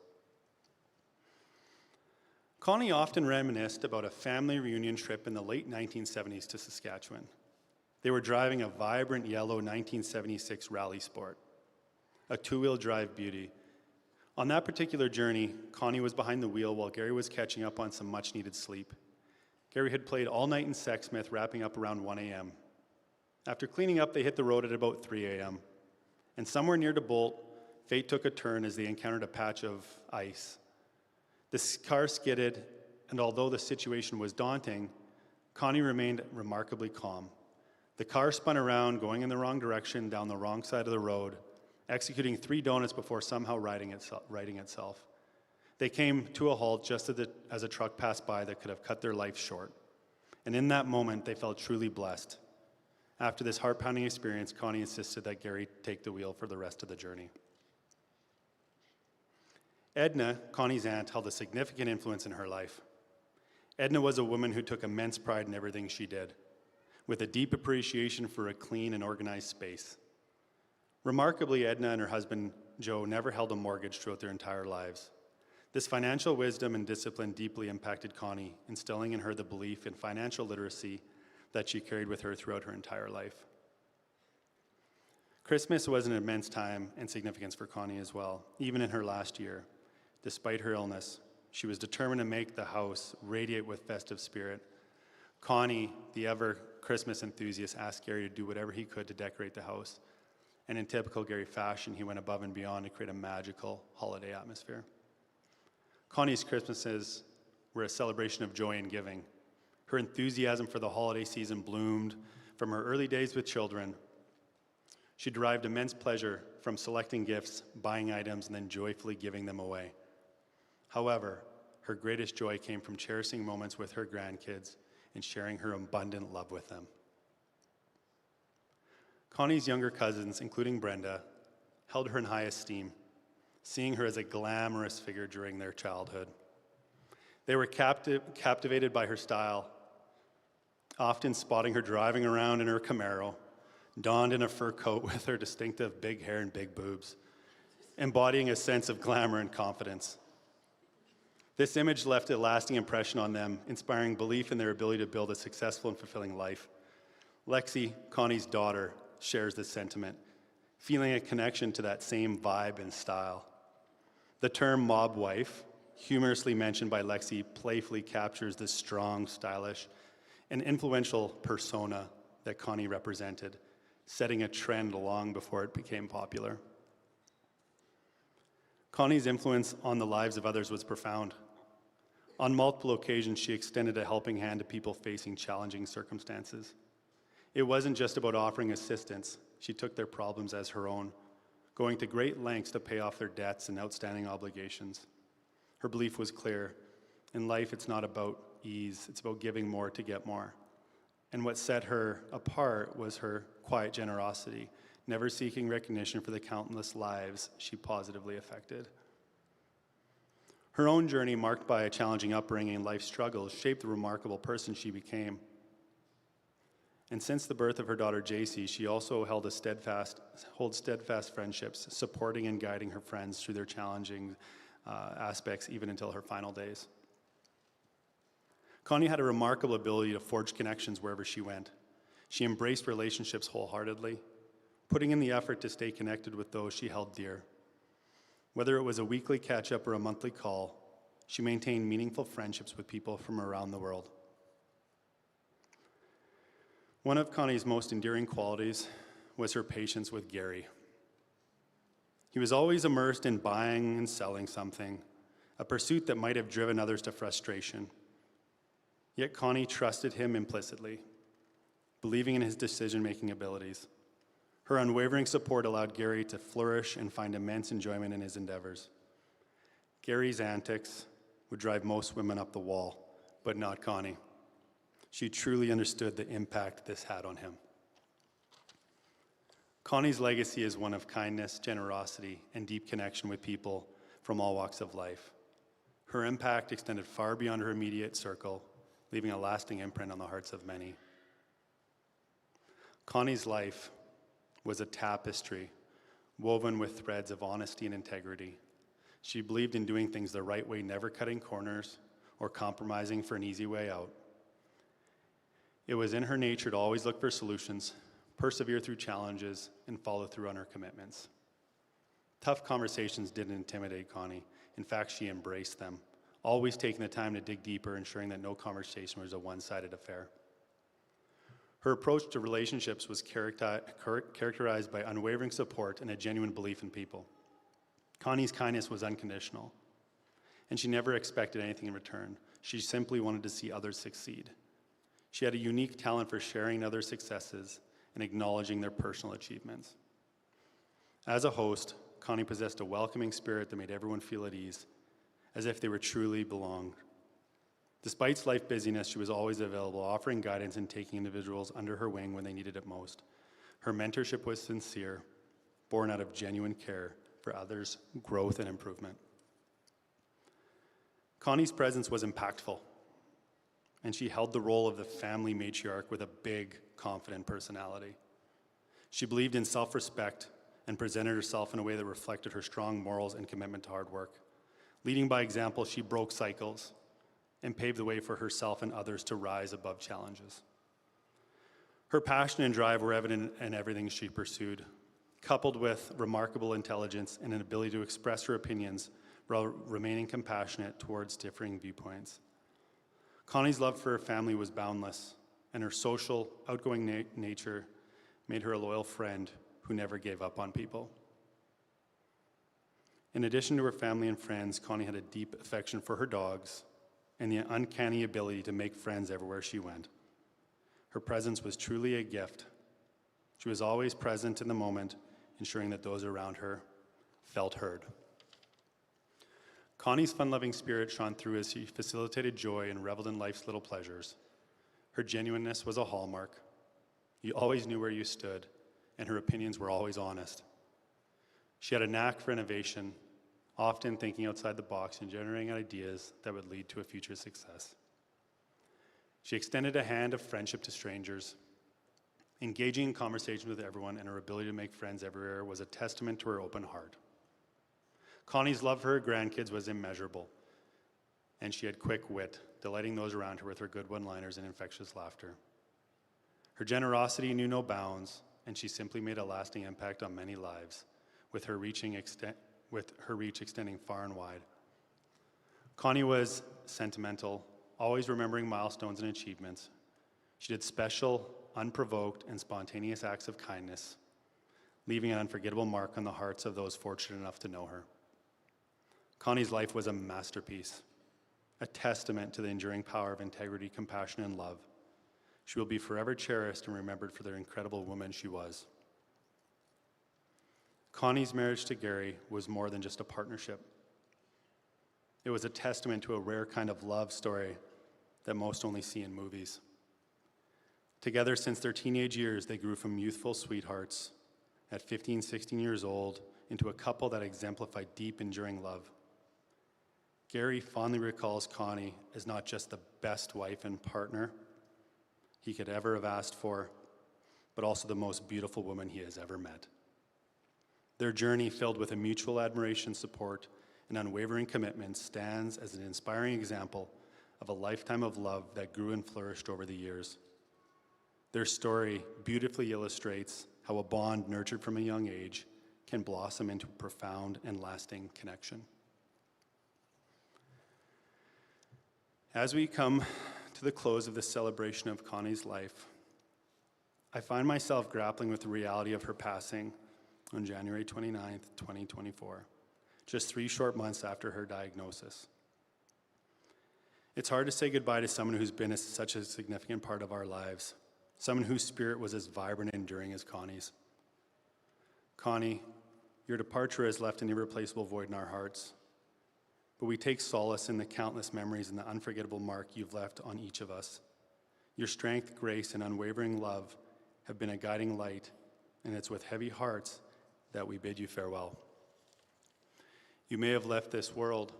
Connie often reminisced about a family reunion trip in the late 1970s to Saskatchewan. They were driving a vibrant yellow 1976 Rally Sport, a two-wheel drive beauty. On that particular journey, Connie was behind the wheel while Gary was catching up on some much-needed sleep. Gary had played all night in Sexsmith, wrapping up around 1 a.m. After cleaning up, they hit the road at about 3 a.m. And somewhere near to Bolt, fate took a turn as they encountered a patch of ice. The car skidded, and although the situation was daunting, Connie remained remarkably calm. The car spun around, going in the wrong direction, down the wrong side of the road, executing 3 donuts before somehow righting itself. They came to a halt just as a truck passed by that could have cut their life short. And in that moment, they felt truly blessed. After this heart-pounding experience, Connie insisted that Gary take the wheel for the rest of the journey. Edna, Connie's aunt, held a significant influence in her life. Edna was a woman who took immense pride in everything she did, with a deep appreciation for a clean and organized space. Remarkably, Edna and her husband, Joe, never held a mortgage throughout their entire lives. This financial wisdom and discipline deeply impacted Connie, instilling in her the belief in financial literacy that she carried with her throughout her entire life. Christmas was an immense time and significance for Connie as well, even in her last year. Despite her illness, she was determined to make the house radiate with festive spirit. Connie, the ever Christmas enthusiast, asked Gary to do whatever he could to decorate the house. And in typical Gary fashion, he went above and beyond to create a magical holiday atmosphere. Connie's Christmases were a celebration of joy and giving. Her enthusiasm for the holiday season bloomed from her early days with children. She derived immense pleasure from selecting gifts, buying items, and then joyfully giving them away. However, her greatest joy came from cherishing moments with her grandkids and sharing her abundant love with them. Connie's younger cousins, including Brenda, held her in high esteem, seeing her as a glamorous figure during their childhood. They were captivated by her style, often spotting her driving around in her Camaro, donned in a fur coat with her distinctive big hair and big boobs, embodying a sense of glamour and confidence. This image left a lasting impression on them, inspiring belief in their ability to build a successful and fulfilling life. Lexi, Connie's daughter, shares this sentiment, feeling a connection to that same vibe and style. The term mob wife, humorously mentioned by Lexi, playfully captures this strong, stylish, and influential persona that Connie represented, setting a trend long before it became popular. Connie's influence on the lives of others was profound. On multiple occasions, she extended a helping hand to people facing challenging circumstances. It wasn't just about offering assistance. She took their problems as her own, going to great lengths to pay off their debts and outstanding obligations. Her belief was clear. In life, it's not about ease. It's about giving more to get more. And what set her apart was her quiet generosity, never seeking recognition for the countless lives she positively affected. Her own journey, marked by a challenging upbringing and life struggles, shaped the remarkable person she became. And since the birth of her daughter, JC, she also holds steadfast friendships, supporting and guiding her friends through their challenging aspects, even until her final days. Connie had a remarkable ability to forge connections wherever she went. She embraced relationships wholeheartedly, putting in the effort to stay connected with those she held dear. Whether it was a weekly catch-up or a monthly call, she maintained meaningful friendships with people from around the world. One of Connie's most endearing qualities was her patience with Gary. He was always immersed in buying and selling something, a pursuit that might have driven others to frustration. Yet Connie trusted him implicitly, believing in his decision-making abilities. Her unwavering support allowed Gary to flourish and find immense enjoyment in his endeavors. Gary's antics would drive most women up the wall, but not Connie. She truly understood the impact this had on him. Connie's legacy is one of kindness, generosity, and deep connection with people from all walks of life. Her impact extended far beyond her immediate circle, leaving a lasting imprint on the hearts of many. Connie's life was a tapestry woven with threads of honesty and integrity. She believed in doing things the right way, never cutting corners or compromising for an easy way out. It was in her nature to always look for solutions, persevere through challenges, and follow through on her commitments. Tough conversations didn't intimidate Connie. In fact, she embraced them, always taking the time to dig deeper, ensuring that no conversation was a one-sided affair. Her approach to relationships was characterized by unwavering support and a genuine belief in people. Connie's kindness was unconditional. and she never expected anything in return. She simply wanted to see others succeed. She had a unique talent for sharing other successes and acknowledging their personal achievements. As a host, Connie possessed a welcoming spirit that made everyone feel at ease, as if they were truly belonged. Despite life busyness, she was always available, offering guidance and taking individuals under her wing when they needed it most. Her mentorship was sincere, born out of genuine care for others' growth and improvement. Connie's presence was impactful, and she held the role of the family matriarch with a big, confident personality. She believed in self-respect and presented herself in a way that reflected her strong morals and commitment to hard work. Leading by example, she broke cycles and paved the way for herself and others to rise above challenges. Her passion and drive were evident in everything she pursued, coupled with remarkable intelligence and an ability to express her opinions while remaining compassionate towards differing viewpoints. Connie's love for her family was boundless, and her social, outgoing nature made her a loyal friend who never gave up on people. In addition to her family and friends, Connie had a deep affection for her dogs and the uncanny ability to make friends everywhere she went. Her presence was truly a gift. She was always present in the moment, ensuring that those around her felt heard. Connie's fun-loving spirit shone through as she facilitated joy and reveled in life's little pleasures. Her genuineness was a hallmark. You always knew where you stood, and her opinions were always honest. She had a knack for innovation, often thinking outside the box and generating ideas that would lead to a future success. She extended a hand of friendship to strangers. Engaging in conversation with everyone and her ability to make friends everywhere was a testament to her open heart. Connie's love for her grandkids was immeasurable, and she had quick wit, delighting those around her with her good one-liners and infectious laughter. Her generosity knew no bounds, and she simply made a lasting impact on many lives, with her reach extending far and wide. Connie was sentimental, always remembering milestones and achievements. She did special, unprovoked, and spontaneous acts of kindness, leaving an unforgettable mark on the hearts of those fortunate enough to know her. Connie's life was a masterpiece, a testament to the enduring power of integrity, compassion, and love. She will be forever cherished and remembered for the incredible woman she was. Connie's marriage to Gary was more than just a partnership. It was a testament to a rare kind of love story that most only see in movies. Together since their teenage years, they grew from youthful sweethearts at 15, 16 years old into a couple that exemplified deep, enduring love. Gary fondly recalls Connie as not just the best wife and partner he could ever have asked for, but also the most beautiful woman he has ever met. Their journey, filled with a mutual admiration, support, and unwavering commitment, stands as an inspiring example of a lifetime of love that grew and flourished over the years. Their story beautifully illustrates how a bond nurtured from a young age can blossom into a profound and lasting connection. As we come to the close of this celebration of Connie's life, I find myself grappling with the reality of her passing on January 29th, 2024, just 3 short months after her diagnosis. It's hard to say goodbye to someone who's been such a significant part of our lives, someone whose spirit was as vibrant and enduring as Connie's. Connie, your departure has left an irreplaceable void in our hearts, but we take solace in the countless memories and the unforgettable mark you've left on each of us. Your strength, grace, and unwavering love have been a guiding light, and it's with heavy hearts that we bid you farewell. You may have left this world,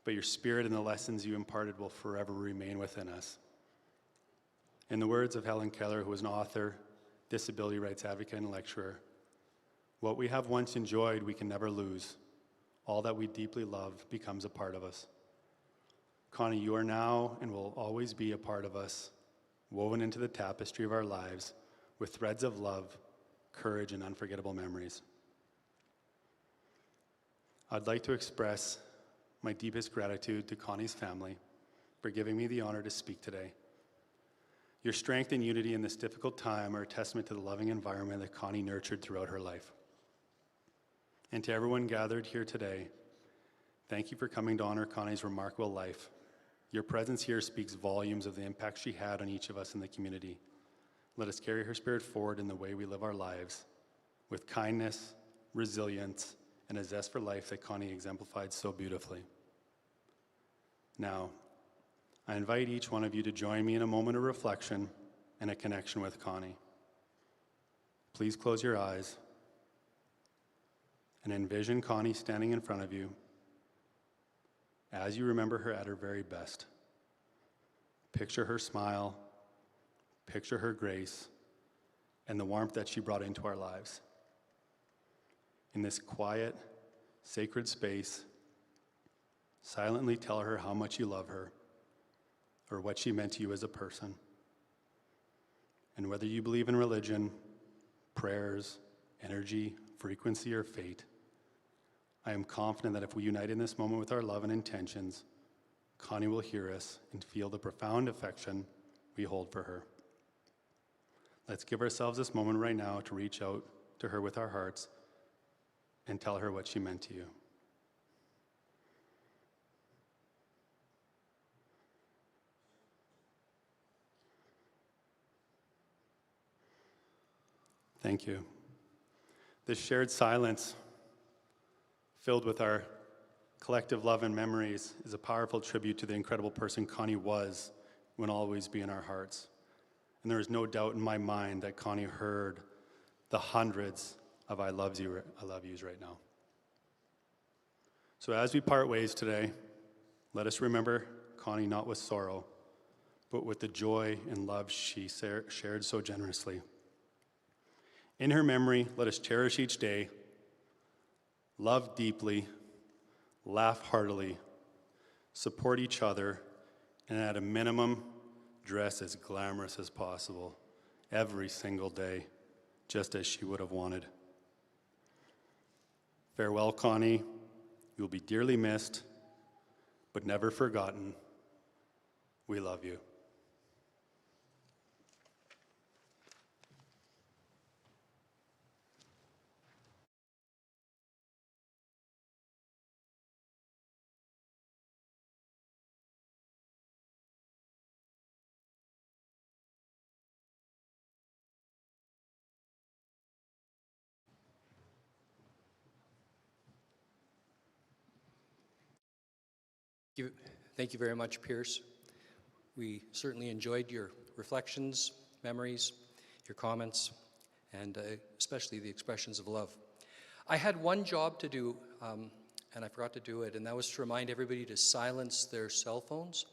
but your spirit and the lessons you imparted will forever remain within us. In the words of Helen Keller, who was an author, disability rights advocate, and lecturer, what we have once enjoyed, we can never lose. All that we deeply love becomes a part of us. Connie, you are now and will always be a part of us, woven into the tapestry of our lives with threads of love, courage, and unforgettable memories. I'd like to express my deepest gratitude to Connie's family for giving me the honor to speak today. Your strength and unity in this difficult time are a testament to the loving environment that Connie nurtured throughout her life. And to everyone gathered here today, thank you for coming to honor Connie's remarkable life. Your presence here speaks volumes of the impact she had on each of us in the community. Let us carry her spirit forward in the way we live our lives, with kindness, resilience, and a zest for life that Connie exemplified so beautifully. Now, I invite each one of you to join me in a moment of reflection and a connection with Connie. Please close your eyes and envision Connie standing in front of you as you remember her at her very best. Picture her smile, picture her grace, and the warmth that she brought into our lives. In this quiet, sacred space, silently tell her how much you love her or what she meant to you as a person. And whether you believe in religion, prayers, energy, frequency, or fate, I am confident that if we unite in this moment with our love and intentions, Connie will hear us and feel the profound affection we hold for her. Let's give ourselves this moment right now to reach out to her with our hearts and tell her what she meant to you. Thank you. This shared silence, filled with our collective love and memories, is a powerful tribute to the incredible person Connie was and will always be in our hearts. And there is no doubt in my mind that Connie heard the hundreds of I love yous right now. So as we part ways today, let us remember Connie not with sorrow, but with the joy and love she shared so generously. In her memory, let us cherish each day, love deeply, laugh heartily, support each other, and at a minimum, dress as glamorous as possible every single day, just as she would have wanted. Farewell, Connie. You'll be dearly missed, but never forgotten. We love you. Thank you very much, Pierce. We certainly enjoyed your reflections, memories, your comments, and especially the expressions of love. I had one job to do, and I forgot to do it, and that was to remind everybody to silence their cell phones.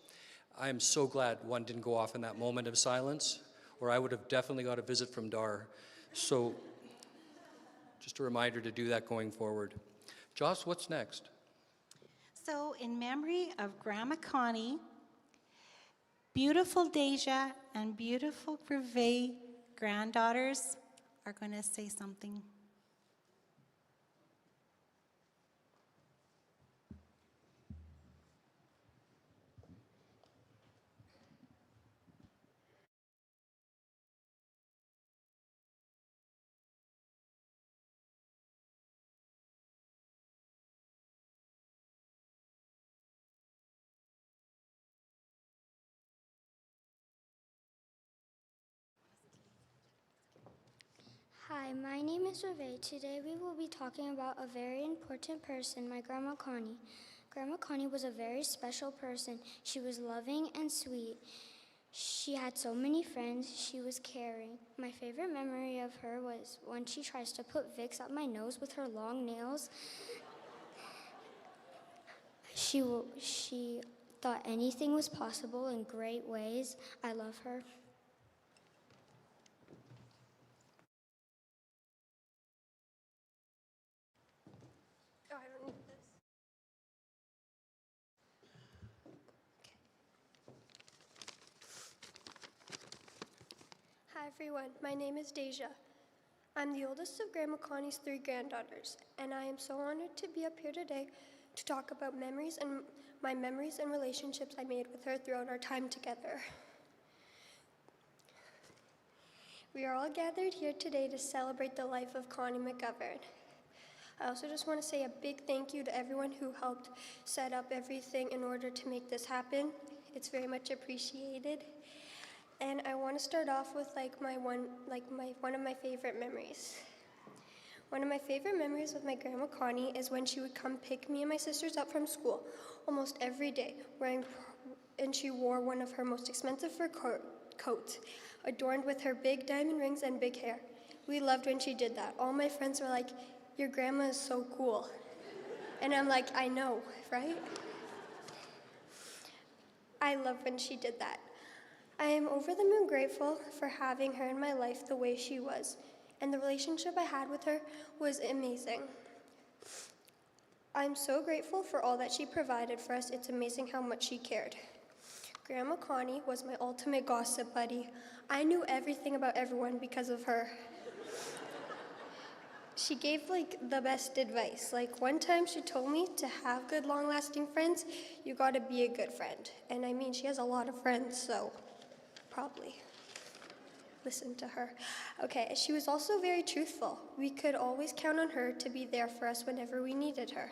I am so glad one didn't go off in that moment of silence, or I would have definitely got a visit from Dar. So just a reminder to do that going forward. Joss, what's next? So in memory of Grandma Connie, beautiful Deja and beautiful Brevet granddaughters are going to say something. Hi, my name is Reve. Today we will be talking about a very important person, my Grandma Connie. Grandma Connie was a very special person. She was loving and sweet. She had so many friends. She was caring. My favorite memory of her was when she tries to put Vicks up my nose with her long nails. She thought anything was possible in great ways. I love her. Hi everyone, my name is Deja. I'm the oldest of Grandma Connie's 3 granddaughters, and I am so honored to be up here today to talk about my memories and relationships I made with her throughout our time together. We are all gathered here today to celebrate the life of Connie McGovern. I also just want to say a big thank you to everyone who helped set up everything in order to make this happen. It's very much appreciated. And I want to start off with one of my favorite memories. One of my favorite memories with my Grandma Connie is when she would come pick me and my sisters up from school almost every day, and she wore one of her most expensive fur coats, adorned with her big diamond rings and big hair. We loved when she did that. All my friends were like, "Your grandma is so cool." And I'm like, "I know, right?" I love when she did that. I am over the moon grateful for having her in my life the way she was, and the relationship I had with her was amazing. I'm so grateful for all that she provided for us. It's amazing how much she cared. Grandma Connie was my ultimate gossip buddy. I knew everything about everyone because of her. She gave the best advice. One time she told me to have good long-lasting friends, you gotta be a good friend. And I mean, she has a lot of friends, so probably listen to her. Okay, she was also very truthful. We could always count on her to be there for us whenever we needed her.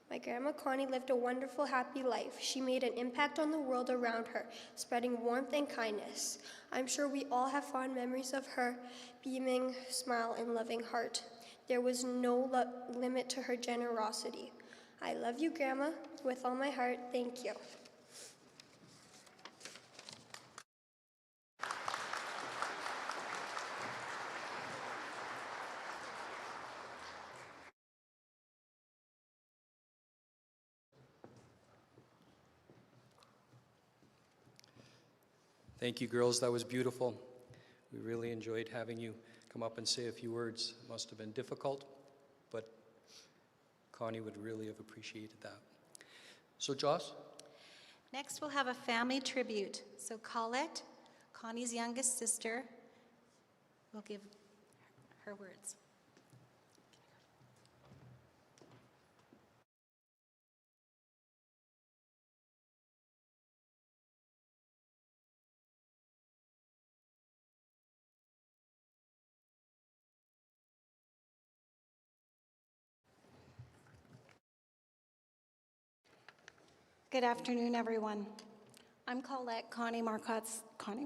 My Grandma Connie lived a wonderful, happy life. She made an impact on the world around her, spreading warmth and kindness. I'm sure we all have fond memories of her beaming smile and loving heart. There was no limit to her generosity. I love you, Grandma, with all my heart. Thank you. Thank you, girls. That was beautiful. We really enjoyed having you come up and say a few words. It must have been difficult, but Connie would really have appreciated that. So, Joss? Next, we'll have a family tribute. So Colette, Connie's youngest sister, will give her words. Good afternoon, everyone. I'm Colette Marcotte, Connie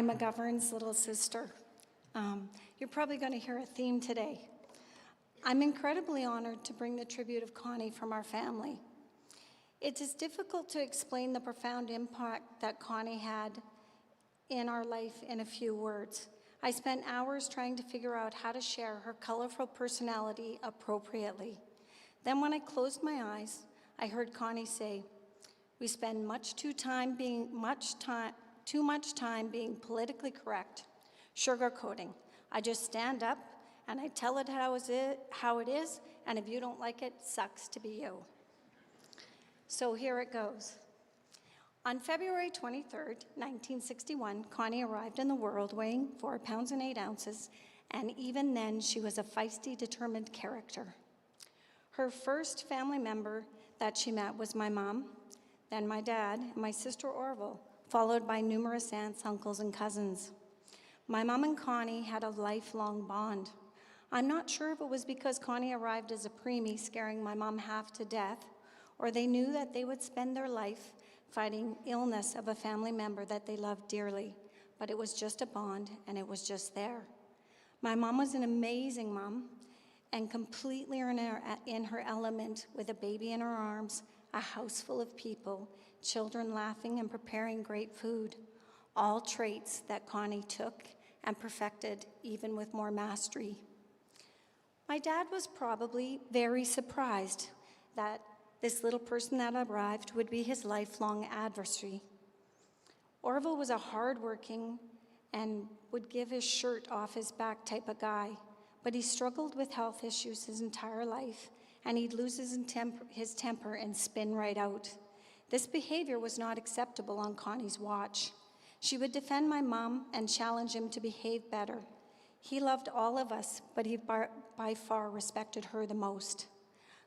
McGovern's little sister. You're probably going to hear a theme today. I'm incredibly honored to bring the tribute of Connie from our family. It is difficult to explain the profound impact that Connie had in our life in a few words. I spent hours trying to figure out how to share her colorful personality appropriately. Then when I closed my eyes, I heard Connie say, "We spend too much time being politically correct, sugarcoating. I just stand up and I tell it how it is, and if you don't like it, sucks to be you." So here it goes. On February 23rd, 1961, Connie arrived in the world weighing 4 pounds and 8 ounces, and even then she was a feisty, determined character. Her first family member that she met was my mom, then my dad, and my sister Orville, followed by numerous aunts, uncles, and cousins. My mom and Connie had a lifelong bond. I'm not sure if it was because Connie arrived as a preemie, scaring my mom half to death, or they knew that they would spend their life fighting illness of a family member that they loved dearly, but it was just a bond, and it was just there. My mom was an amazing mom, and completely in her element, with a baby in her arms, a house full of people, children laughing and preparing great food, all traits that Connie took and perfected even with more mastery. My dad was probably very surprised that this little person that arrived would be his lifelong adversary. Orville was a hardworking and would give his shirt off his back type of guy, but he struggled with health issues his entire life, and he'd lose his temper and spin right out. This behavior was not acceptable on Connie's watch. She would defend my mom and challenge him to behave better. He loved all of us, but he by far respected her the most.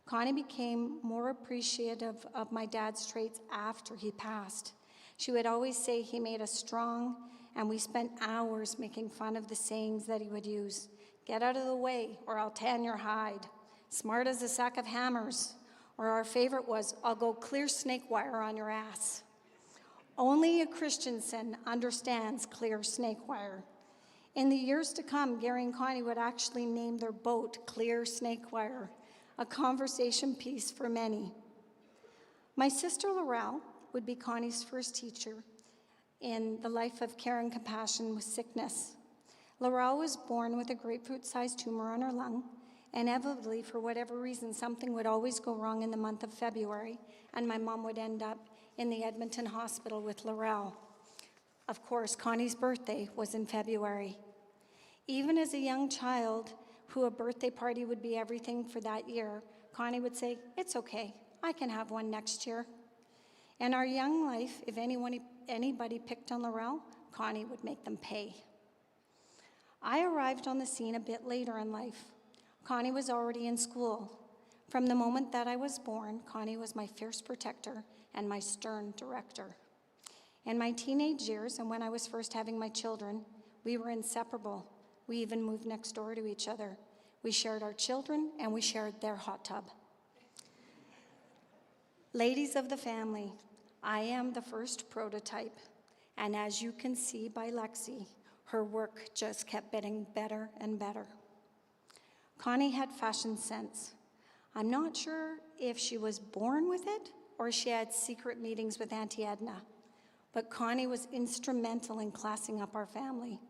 Connie became more appreciative of my dad's traits after he passed. She would always say he made us strong, and we spent hours making fun of the sayings that he would use. Get out of the way, or I'll tan your hide. Smart as a sack of hammers. Or our favorite was, I'll go clear snake wire on your ass. Only a Christensen understands clear snake wire. In the years to come, Gary and Connie would actually name their boat Clear Snake Wire, a conversation piece for many. My sister Laurel would be Connie's first teacher in the life of care and compassion with sickness. Laurel was born with a grapefruit-sized tumor on her lung. Inevitably, for whatever reason, something would always go wrong in the month of February, and my mom would end up in the Edmonton hospital with Laurel. Of course, Connie's birthday was in February. Even as a young child, who a birthday party would be everything for that year, Connie would say, "It's okay, I can have one next year." In our young life, if anybody picked on Laurel, Connie would make them pay. I arrived on the scene a bit later in life. Connie was already in school. From the moment that I was born, Connie was my fierce protector and my stern director. In my teenage years, and when I was first having my children, we were inseparable. We even moved next door to each other. We shared our children, and we shared their hot tub. Ladies of the family, I am the first prototype, and as you can see by Lexi, her work just kept getting better and better. Connie had fashion sense. I'm not sure if she was born with it or she had secret meetings with Auntie Edna, but Connie was instrumental in classing up our family.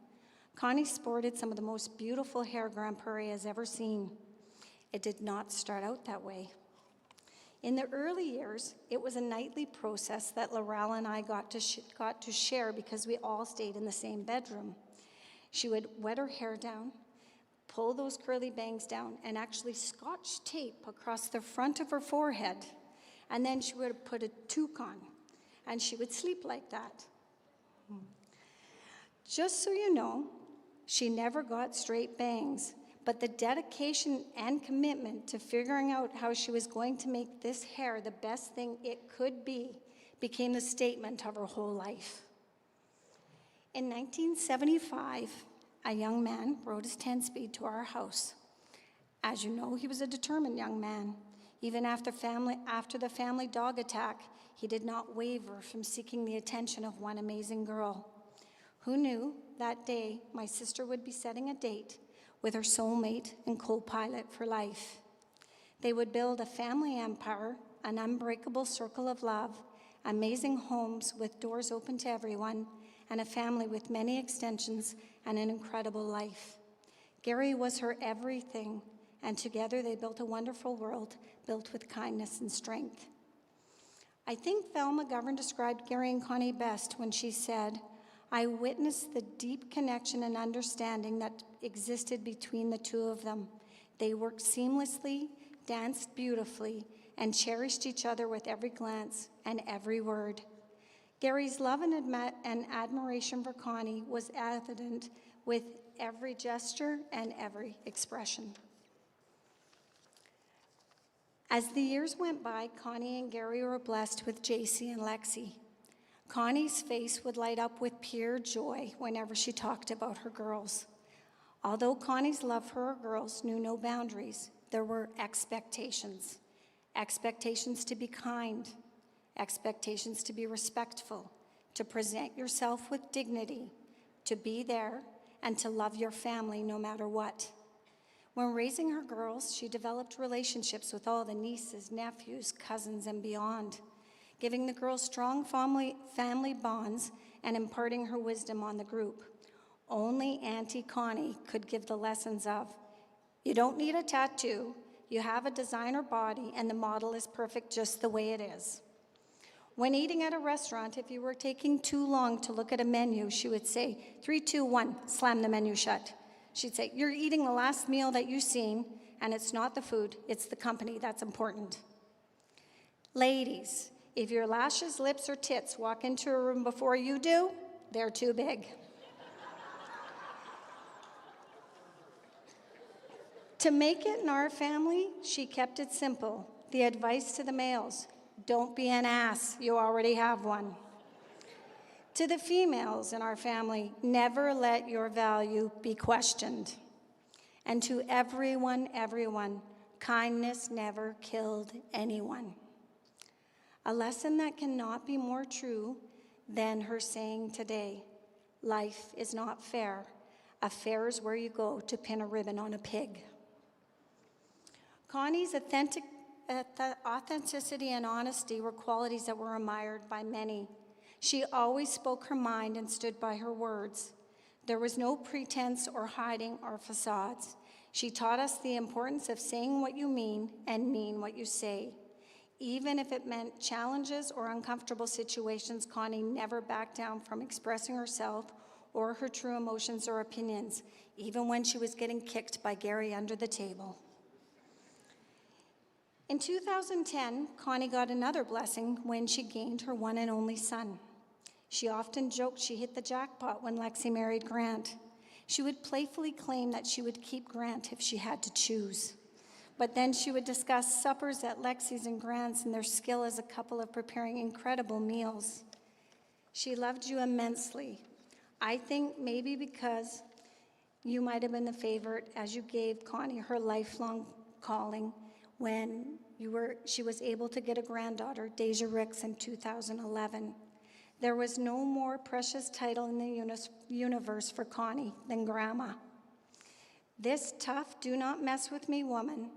Connie sported some of the most beautiful hair Grand Prairie has ever seen. It did not start out that way. In the early years, it was a nightly process that Laurel and I got to share because we all stayed in the same bedroom. She would wet her hair down, pull those curly bangs down, and actually scotch tape across the front of her forehead. And then she would put a toque on, and she would sleep like that. Just so you know, she never got straight bangs, but the dedication and commitment to figuring out how she was going to make this hair the best thing it could be became the statement of her whole life. In 1975, a young man rode his 10-speed to our house. As you know, he was a determined young man. Even after the family dog attack, he did not waver from seeking the attention of one amazing girl. Who knew that day my sister would be setting a date with her soulmate and co-pilot for life? They would build a family empire, an unbreakable circle of love, amazing homes with doors open to everyone, and a family with many extensions and an incredible life. Gary was her everything, and together they built a wonderful world built with kindness and strength. I think Val McGovern described Gary and Connie best when she said, "I witnessed the deep connection and understanding that existed between the two of them. They worked seamlessly, danced beautifully, and cherished each other with every glance and every word." Gary's love and admiration for Connie was evident with every gesture and every expression. As the years went by, Connie and Gary were blessed with JC and Lexi. Connie's face would light up with pure joy whenever she talked about her girls. Although Connie's love for her girls knew no boundaries, there were expectations. Expectations to be kind, expectations to be respectful, to present yourself with dignity, to be there, and to love your family no matter what. When raising her girls, she developed relationships with all the nieces, nephews, cousins, and beyond, giving the girls strong family bonds and imparting her wisdom on the group. Only Auntie Connie could give the lessons of, you don't need a tattoo, you have a designer body, and the model is perfect just the way it is. When eating at a restaurant, if you were taking too long to look at a menu, she would say, 3, 2, 1, slam the menu shut. She'd say, you're eating the last meal that you've seen, and it's not the food, it's the company that's important. Ladies, if your lashes, lips, or tits walk into a room before you do, they're too big. To make it in our family, she kept it simple. The advice to the males, don't be an ass, you already have one. To the females in our family, never let your value be questioned. And to everyone, kindness never killed anyone. A lesson that cannot be more true than her saying today, life is not fair. A fair is where you go to pin a ribbon on a pig. Connie's authenticity and honesty were qualities that were admired by many. She always spoke her mind and stood by her words. There was no pretense or hiding or facades. She taught us the importance of saying what you mean and mean what you say. Even if it meant challenges or uncomfortable situations, Connie never backed down from expressing herself or her true emotions or opinions, even when she was getting kicked by Gary under the table. In 2010, Connie got another blessing when she gained her one and only son. She often joked she hit the jackpot when Lexi married Grant. She would playfully claim that she would keep Grant if she had to choose. But then she would discuss suppers at Lexi's and Grant's and their skill as a couple of preparing incredible meals. She loved you immensely. I think maybe because you might have been the favorite as you gave Connie her lifelong calling when she was able to get a granddaughter, Deja Ricks, in 2011. There was no more precious title in the universe for Connie than Grandma. This tough, do not mess with me woman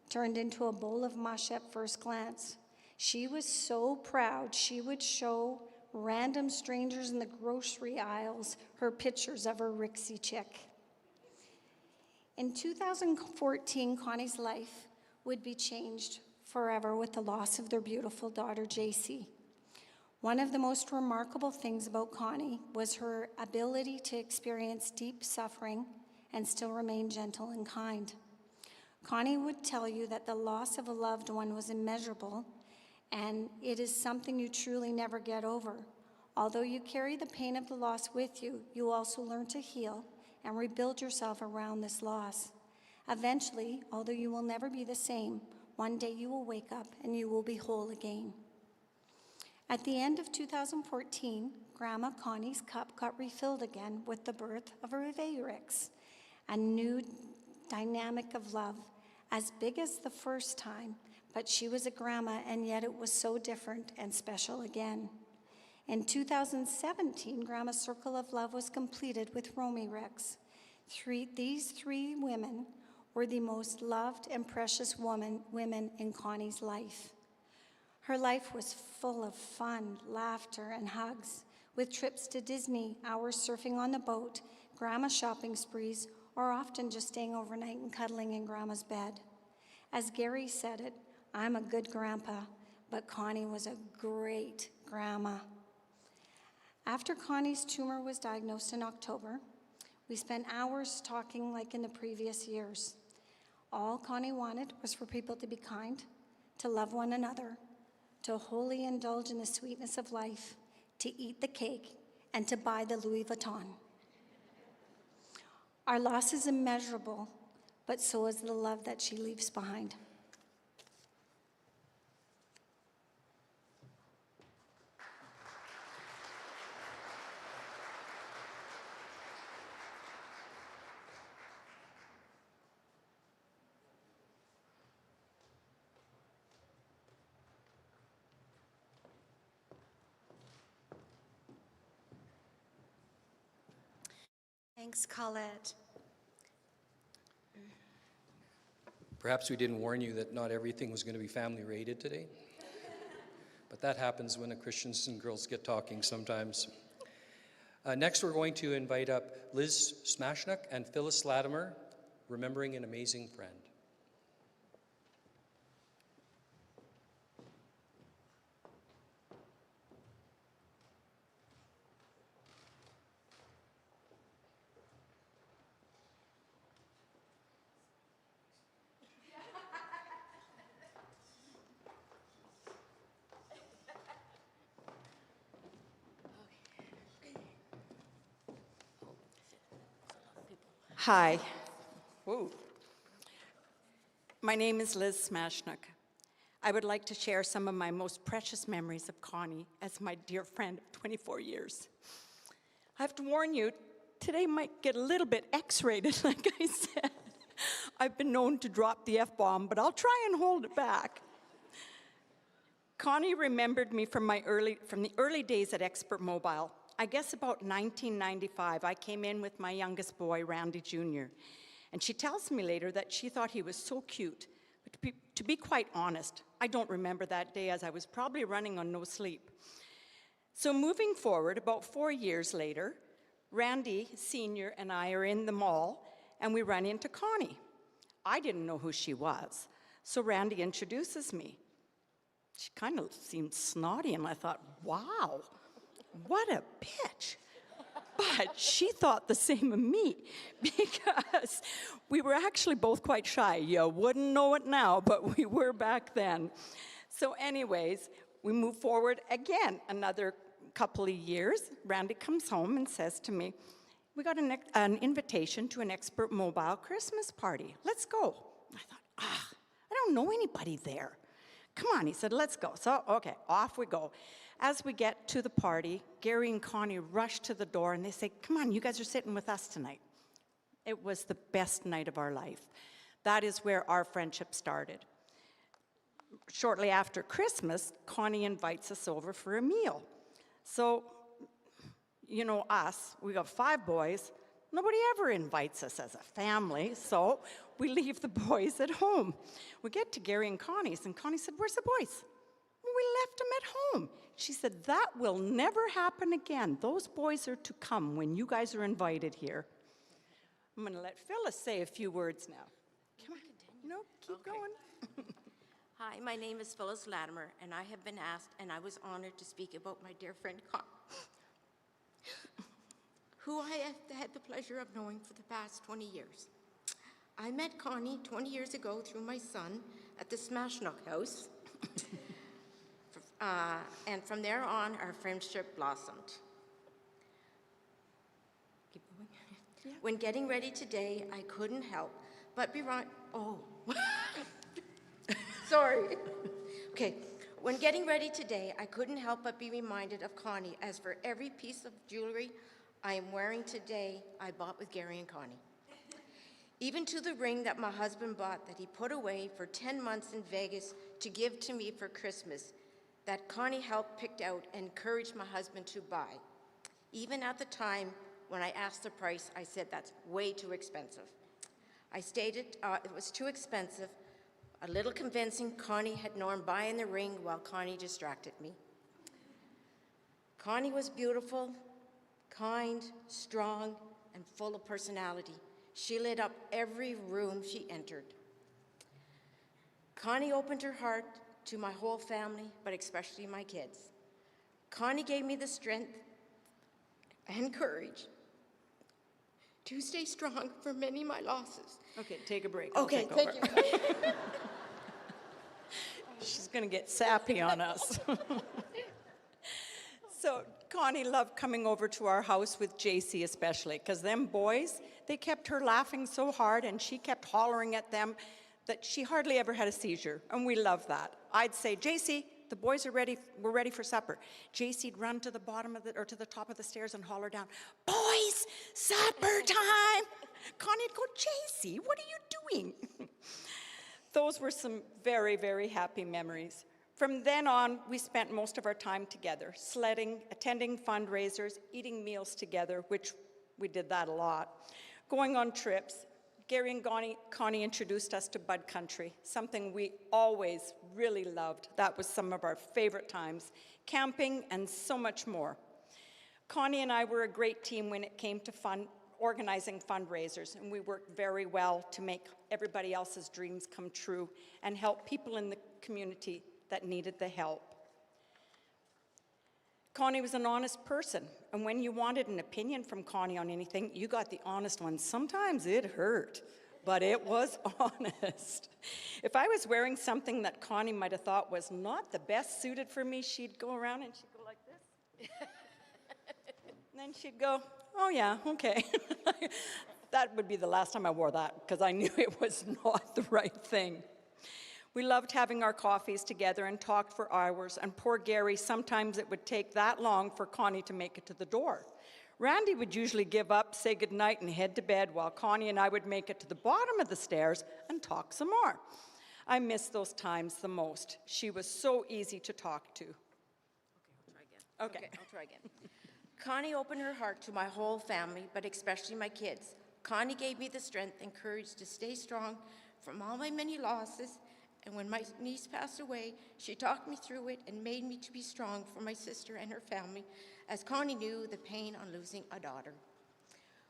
turned into a bowl of mush at first glance. She was so proud she would show random strangers in the grocery aisles her pictures of her Rixie chick. In 2014, Connie's life would be changed forever with the loss of their beautiful daughter, JC. One of the most remarkable things about Connie was her ability to experience deep suffering and still remain gentle and kind. Connie would tell you that the loss of a loved one was immeasurable, and it is something you truly never get over. Although you carry the pain of the loss with you, you also learn to heal and rebuild yourself around this loss. Eventually, although you will never be the same, one day you will wake up and you will be whole again. At the end of 2014, Grandma Connie's cup got refilled again with the birth of her Rix, a new dynamic of love, as big as the first time, but she was a grandma, and yet it was so different and special again. In 2017, Grandma's Circle of Love was completed with Romy Rex. These three women were the most loved and precious women in Connie's life. Her life was full of fun, laughter, and hugs, with trips to Disney, hours surfing on the boat, Grandma shopping sprees, or often just staying overnight and cuddling in Grandma's bed. As Gary said it, I'm a good grandpa, but Connie was a great grandma. After Connie's tumor was diagnosed in October, we spent hours talking like in the previous years. All Connie wanted was for people to be kind, to love one another, to wholly indulge in the sweetness of life, to eat the cake, and to buy the Louis Vuitton. Our loss is immeasurable, but so is the love that she leaves behind. Thanks, Colette. Perhaps we didn't warn you that not everything was going to be family rated today. But that happens when the Christians and girls get talking sometimes. Next, we're going to invite up Liz Smashnook and Phyllis Latimer, Remembering an Amazing Friend. Hi. Whoa. My name is Liz Smashnook. I would like to share some of my most precious memories of Connie as my dear friend of 24 years. I have to warn you, today might get a little bit X-rated, like I said. I've been known to drop the F-bomb, but I'll try and hold it back. Connie remembered me from the early days at Expert Mobile. I guess about 1995, I came in with my youngest boy, Randy Jr., and she tells me later that she thought he was so cute. But to be quite honest, I don't remember that day, as I was probably running on no sleep. So moving forward, about 4 years later, Randy Sr. and I are in the mall, and we run into Connie. I didn't know who she was, so Randy introduces me. She kind of seemed snotty, and I thought, wow, what a bitch. But she thought the same of me, because we were actually both quite shy. You wouldn't know it now, but we were back then. So anyways, we move forward again, another couple of years. Randy comes home and says to me, we got an invitation to an Expert Mobile Christmas party. Let's go. I thought, I don't know anybody there. Come on, he said, let's go. So, okay, off we go. As we get to the party, Gary and Connie rush to the door and they say, come on, you guys are sitting with us tonight. It was the best night of our life. That is where our friendship started. Shortly after Christmas, Connie invites us over for a meal. So, you know us, we got 5 boys. Nobody ever invites us as a family, so we leave the boys at home. We get to Gary and Connie's, and Connie said, where's the boys? Well, we left them at home. She said, that will never happen again. Those boys are to come when you guys are invited here. I'm going to let Phyllis say a few words now. Come on. No, keep going. Hi, my name is Phyllis Latimer, and I have been asked, and I was honored to speak about my dear friend Connie, who I have had the pleasure of knowing for the past 20 years. I met Connie 20 years ago through my son at the Smashnook House, and from there on, our friendship blossomed. Keep going. Yeah. When getting ready today, I couldn't help but be sorry. Okay. When getting ready today, I couldn't help but be reminded of Connie, as for every piece of jewelry I am wearing today, I bought with Gary and Connie. Even to the ring that my husband bought that he put away for 10 months in Vegas to give to me for Christmas, that Connie helped pick out and encouraged my husband to buy. Even at the time when I asked the price, I said that's way too expensive. I stated it was too expensive. A little convincing, Connie had Norm buying the ring while Connie distracted me. Connie was beautiful, kind, strong, and full of personality. She lit up every room she entered. Connie opened her heart to my whole family, but especially my kids. Connie gave me the strength and courage to stay strong for many of my losses. Okay, take a break. Okay, thank you. She's going to get sappy on us. So Connie loved coming over to our house with JC especially, because them boys, they kept her laughing so hard and she kept hollering at them that she hardly ever had a seizure, and we loved that. I'd say, JC, the boys are ready, we're ready for supper. JC'd run to the to the top of the stairs and holler down, boys, supper time. Connie'd go, JC, what are you doing? Those were some very, very happy memories. From then on, we spent most of our time together, sledding, attending fundraisers, eating meals together, which we did that a lot, going on trips. Gary and Connie introduced us to Bud Country, something we always really loved. That was some of our favorite times, camping and so much more. Connie and I were a great team when it came to organizing fundraisers, and we worked very well to make everybody else's dreams come true and help people in the community that needed the help. Connie was an honest person, and when you wanted an opinion from Connie on anything, you got the honest one. Sometimes it hurt, but it was honest. If I was wearing something that Connie might have thought was not the best suited for me, she'd go around and she'd go like this. And then she'd go, oh yeah, okay. That would be the last time I wore that, because I knew it was not the right thing. We loved having our coffees together and talked for hours, and poor Gary, sometimes it would take that long for Connie to make it to the door. Randy would usually give up, say goodnight, and head to bed while Connie and I would make it to the bottom of the stairs and talk some more. I miss those times the most. She was so easy to talk to. Okay. I'll try again. Connie opened her heart to my whole family, but especially my kids. Connie gave me the strength and courage to stay strong from all my many losses, and when my niece passed away, she talked me through it and made me to be strong for my sister and her family, as Connie knew the pain on losing a daughter.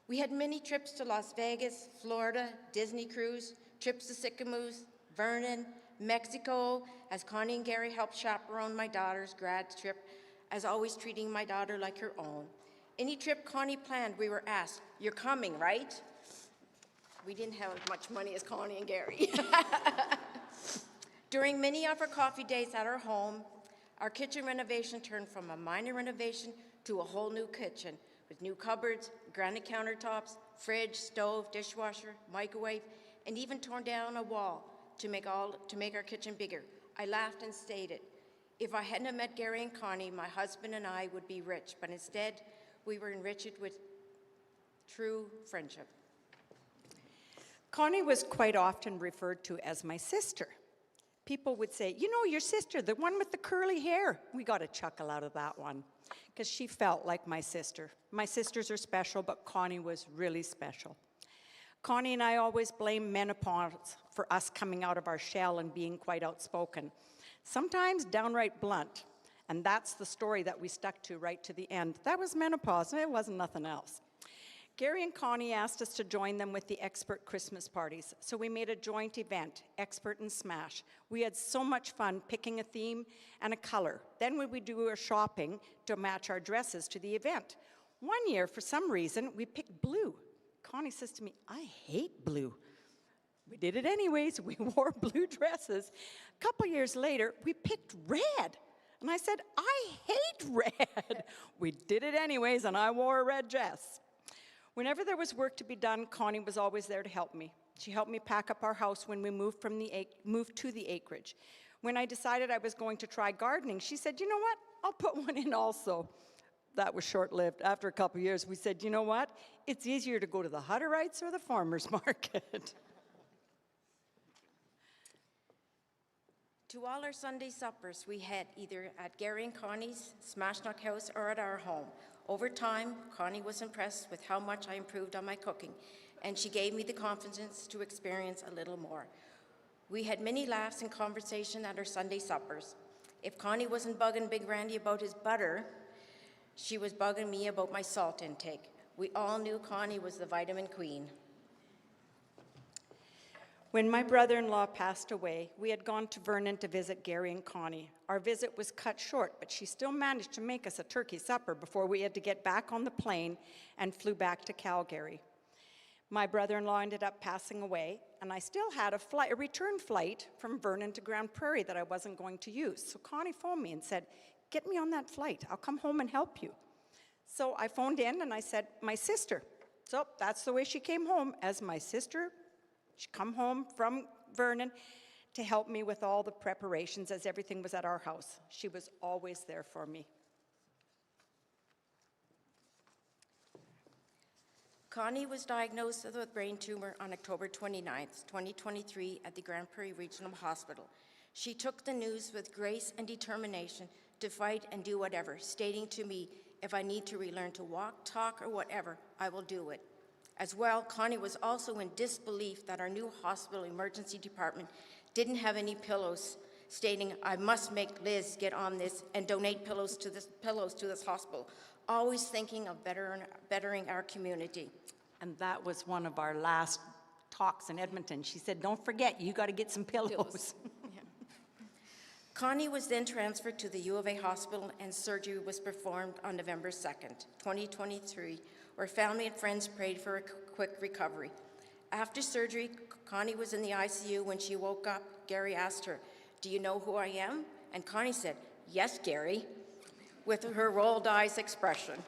We had many trips to Las Vegas, Florida, Disney cruise, trips to Sycamoose, Vernon, Mexico, as Connie and Gary helped chaperone my daughter's grad trip, as always treating my daughter like her own. Any trip Connie planned, we were asked, "You're coming, right?" We didn't have as much money as Connie and Gary. During many of our coffee dates at our home, our kitchen renovation turned from a minor renovation to a whole new kitchen with new cupboards, granite countertops, fridge, stove, dishwasher, microwave, and even torn down a wall to make our kitchen bigger. I laughed and stated, if I hadn't have met Gary and Connie, my husband and I would be rich, but instead we were enriched with true friendship. Connie was quite often referred to as my sister. People would say, "You know, your sister, the one with the curly hair." We got a chuckle out of that one because she felt like my sister. My sisters are special, but Connie was really special. Connie and I always blame menopause for us coming out of our shell and being quite outspoken, sometimes downright blunt. And that's the story that we stuck to right to the end. That was menopause, it wasn't nothing else. Gary and Connie asked us to join them with the expert Christmas parties, so we made a joint event, Expert and Smash. We had so much fun picking a theme and a color. Then we would do our shopping to match our dresses to the event. One year, for some reason, we picked blue. Connie says to me, "I hate blue." We did it anyways. We wore blue dresses. A couple years later, we picked red. And I said, "I hate red." We did it anyways, and I wore a red dress. Whenever there was work to be done, Connie was always there to help me. She helped me pack up our house when we moved to the acreage. When I decided I was going to try gardening, she said, "You know what? I'll put one in also." That was short-lived. After a couple years, we said, "You know what? It's easier to go to the Hutterites or the farmer's market." To all our Sunday suppers, we had either at Gary and Connie's Smash Knock House or at our home. Over time, Connie was impressed with how much I improved on my cooking, and she gave me the confidence to experience a little more. We had many laughs and conversation at our Sunday suppers. If Connie wasn't bugging Big Randy about his butter, she was bugging me about my salt intake. We all knew Connie was the vitamin queen. When my brother-in-law passed away, we had gone to Vernon to visit Gary and Connie. Our visit was cut short, but she still managed to make us a turkey supper before we had to get back on the plane and flew back to Calgary. My brother-in-law ended up passing away, and I still had a return flight from Vernon to Grand Prairie that I wasn't going to use. So Connie phoned me and said, "Get me on that flight. I'll come home and help you." So I phoned in and I said, "My sister." So that's the way she came home, as my sister. She come home from Vernon to help me with all the preparations as everything was at our house. She was always there for me. Connie was diagnosed with a brain tumor on October 29th, 2023 at the Grand Prairie Regional Hospital. She took the news with grace and determination to fight and do whatever, stating to me, if I need to relearn to walk, talk, or whatever, I will do it. As well, Connie was also in disbelief that our new hospital emergency department didn't have any pillows, stating, "I must make Liz get on this and donate pillows to this hospital," always thinking of bettering our community. And that was one of our last talks in Edmonton. She said, "Don't forget, you got to get some pillows." Yeah. Connie was then transferred to the U of A hospital, and surgery was performed on November 2nd, 2023, where family and friends prayed for a quick recovery. After surgery, Connie was in the ICU. When she woke up, Gary asked her, "Do you know who I am?" And Connie said, "Yes, Gary," with her rolled eyes expression.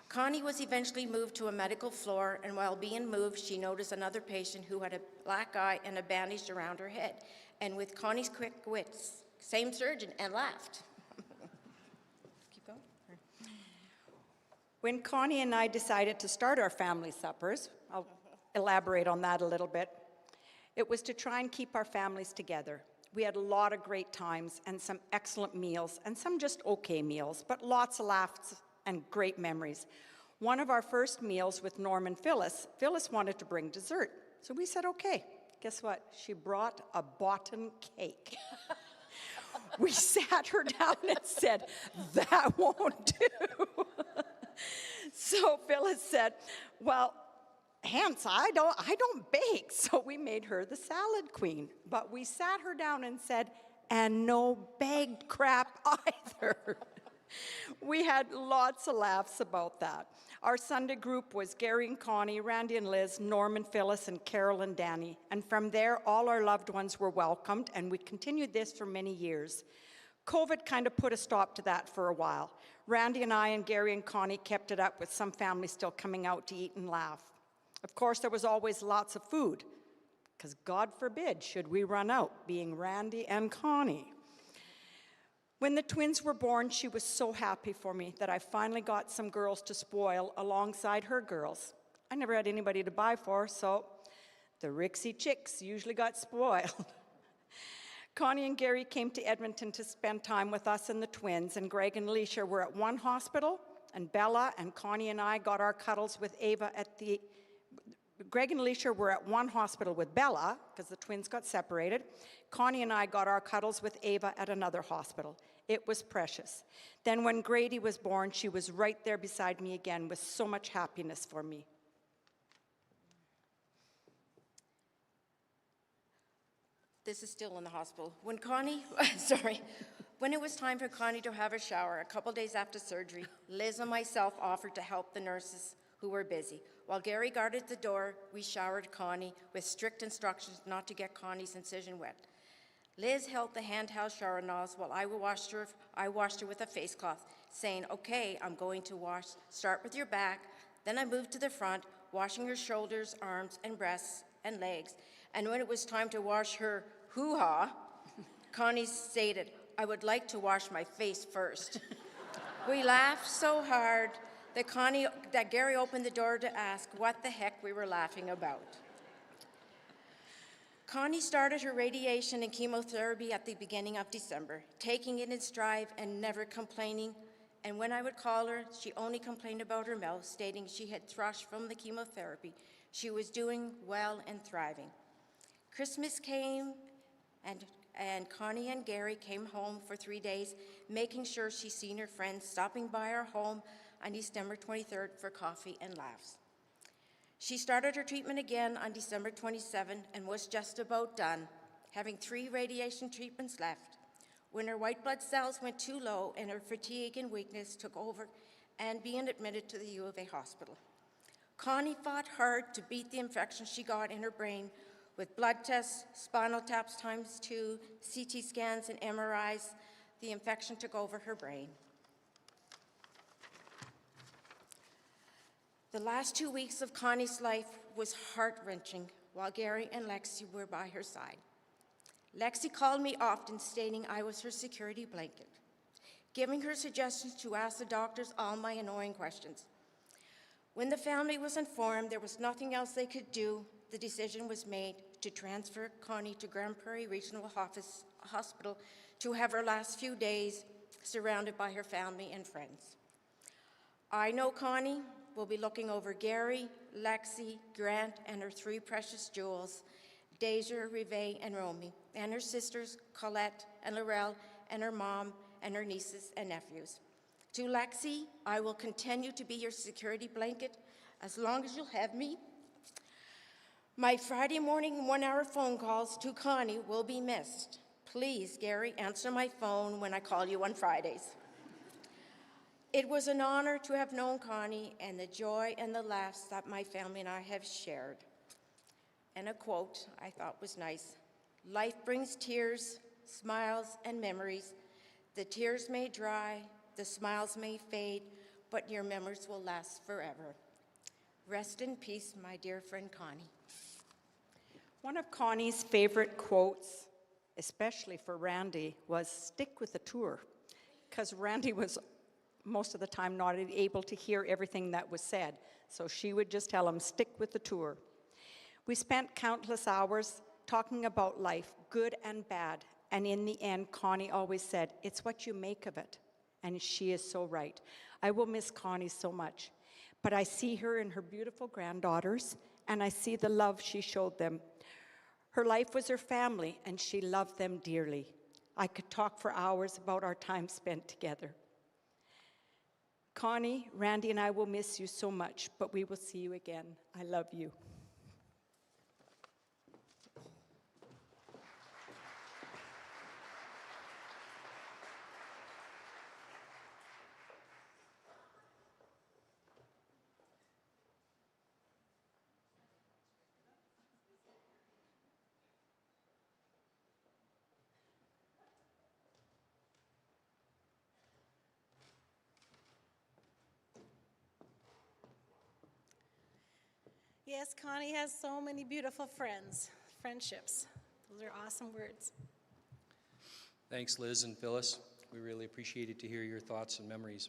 Connie was eventually moved to a medical floor, and while being moved, she noticed another patient who had a black eye and a bandage around her head. And with Connie's quick wits, same surgeon, and laughed. Keep going. When Connie and I decided to start our family suppers, I'll elaborate on that a little bit, it was to try and keep our families together. We had a lot of great times and some excellent meals and some just okay meals, but lots of laughs and great memories. One of our first meals with Norm and Phyllis wanted to bring dessert. So we said, okay. Guess what? She brought a bottom cake. We sat her down and said, that won't do. So Phyllis said, well, hence, I don't bake. So we made her the salad queen. But we sat her down and said, and no bagged crap either. We had lots of laughs about that. Our Sunday group was Gary and Connie, Randy and Liz, Norm and Phyllis, and Carol and Danny. And from there, all our loved ones were welcomed, and we continued this for many years. COVID kind of put a stop to that for a while. Randy and I and Gary and Connie kept it up with some families still coming out to eat and laugh. Of course, there was always lots of food, because God forbid should we run out, being Randy and Connie. When the twins were born, she was so happy for me that I finally got some girls to spoil alongside her girls. I never had anybody to buy for, so the Rixie chicks usually got spoiled. Connie and Gary came to Edmonton to spend time with us and the twins, and Greg and Alicia were at one hospital, and Bella and Connie and I got our cuddles with Ava at the... Greg and Alicia were at one hospital with Bella, because the twins got separated. Connie and I got our cuddles with Ava at another hospital. It was precious. Then when Grady was born, she was right there beside me again with so much happiness for me. This is still in the hospital. When when it was time for Connie to have a shower, a couple days after surgery, Liz and myself offered to help the nurses who were busy. While Gary guarded the door, we showered Connie with strict instructions not to get Connie's incision wet. Liz held the handheld shower nozzle while I washed her with a face cloth, saying, okay, I'm going to start with your back. Then I moved to the front, washing her shoulders, arms, and breasts, and legs. And when it was time to wash her hoo-ha, Connie stated, I would like to wash my face first. We laughed so hard that Gary opened the door to ask what the heck we were laughing about. Connie started her radiation and chemotherapy at the beginning of December, taking it in stride and never complaining. And when I would call her, she only complained about her mouth, stating she had thrush from the chemotherapy. She was doing well and thriving. Christmas came, and Connie and Gary came home for 3 days, making sure she's seen her friends, stopping by our home on December 23rd for coffee and laughs. She started her treatment again on December 27th and was just about done, having 3 radiation treatments left, when her white blood cells went too low and her fatigue and weakness took over and being admitted to the U of A hospital. Connie fought hard to beat the infection she got in her brain with blood tests, spinal taps ×2, CT scans, and MRIs. The infection took over her brain. The last 2 weeks of Connie's life was heart-wrenching while Gary and Lexi were by her side. Lexi called me often, stating I was her security blanket, giving her suggestions to ask the doctors all my annoying questions. When the family was informed there was nothing else they could do, the decision was made to transfer Connie to Grand Prairie Regional Hospital to have her last few days surrounded by her family and friends. I know Connie will be looking over Gary, Lexi, Grant, and her 3 precious jewels, Deja, Rive, and Romy, and her sisters, Colette and Laurel, and her mom, and her nieces and nephews. To Lexi, I will continue to be your security blanket as long as you'll have me. My Friday morning 1-hour phone calls to Connie will be missed. Please, Gary, answer my phone when I call you on Fridays. It was an honor to have known Connie and the joy and the laughs that my family and I have shared. And a quote I thought was nice. Life brings tears, smiles, and memories. The tears may dry, the smiles may fade, but your memories will last forever. Rest in peace, my dear friend Connie. One of Connie's favorite quotes, especially for Randy, was stick with the tour, because Randy was most of the time not able to hear everything that was said. So she would just tell him, stick with the tour. We spent countless hours talking about life, good and bad. And in the end, Connie always said, it's what you make of it. And she is so right. I will miss Connie so much. But I see her and her beautiful granddaughters, and I see the love she showed them. Her life was her family, and she loved them dearly. I could talk for hours about our time spent together. Connie, Randy, and I will miss you so much, but we will see you again. I love you. Yes, Connie has so many beautiful friendships. Those are awesome words. Thanks, Liz and Phyllis. We really appreciated to hear your thoughts and memories.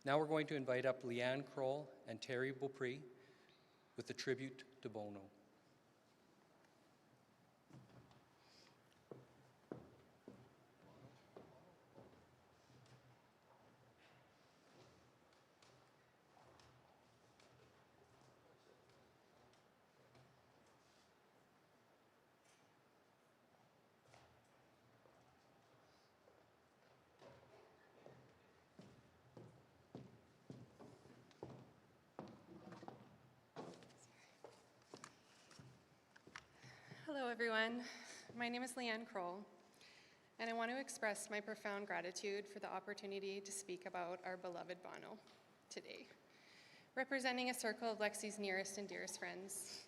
Now we're going to invite up Leanne Kroll and Terry Beaupre with a tribute to Bono. Hello, everyone. My name is Leanne Kroll, and I want to express my profound gratitude for the opportunity to speak about our beloved Bono today, representing a circle of Lexi's nearest and dearest friends.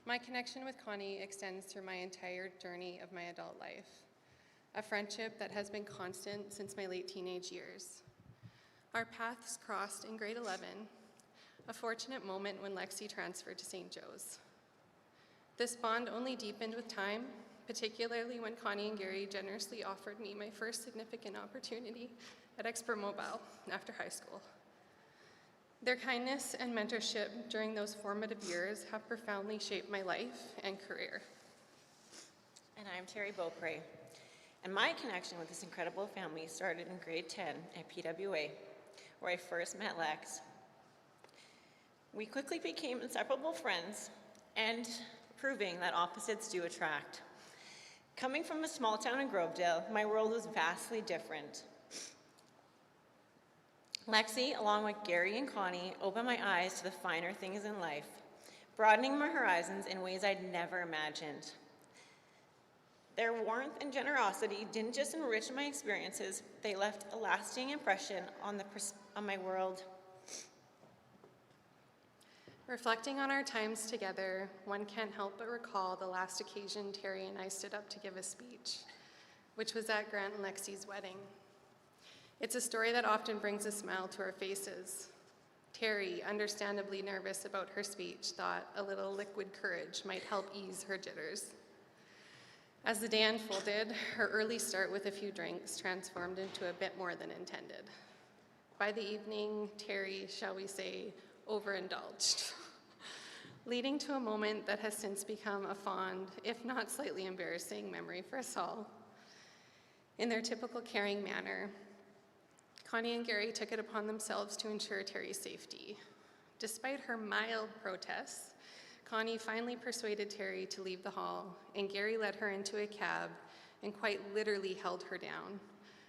My connection with Connie extends through my entire journey of my adult life, a friendship that has been constant since my late teenage years. Our paths crossed in grade 11, a fortunate moment when Lexi transferred to St. Joe's. This bond only deepened with time, particularly when Connie and Gary generously offered me my first significant opportunity at Expert Mobile after high school. Their kindness and mentorship during those formative years have profoundly shaped my life and career. And I'm Terry Beaupre, and my connection with this incredible family started in grade 10 at PWA, where I first met Lex. We quickly became inseparable friends, and proving that opposites do attract. Coming from a small town in Grovedale, my world was vastly different. Lexi, along with Gary and Connie, opened my eyes to the finer things in life, broadening my horizons in ways I'd never imagined. Their warmth and generosity didn't just enrich my experiences, they left a lasting impression on my world. Reflecting on our times together, one can't help but recall the last occasion Terry and I stood up to give a speech, which was at Grant and Lexi's wedding. It's a story that often brings a smile to our faces. Terry, understandably nervous about her speech, thought a little liquid courage might help ease her jitters. As the day unfolded, her early start with a few drinks transformed into a bit more than intended. By the evening, Terry, shall we say, overindulged, leading to a moment that has since become a fond, if not slightly embarrassing, memory for us all. In their typical caring manner, Connie and Gary took it upon themselves to ensure Terry's safety. Despite her mild protests, Connie finally persuaded Terry to leave the hall, and Gary led her into a cab and quite literally held her down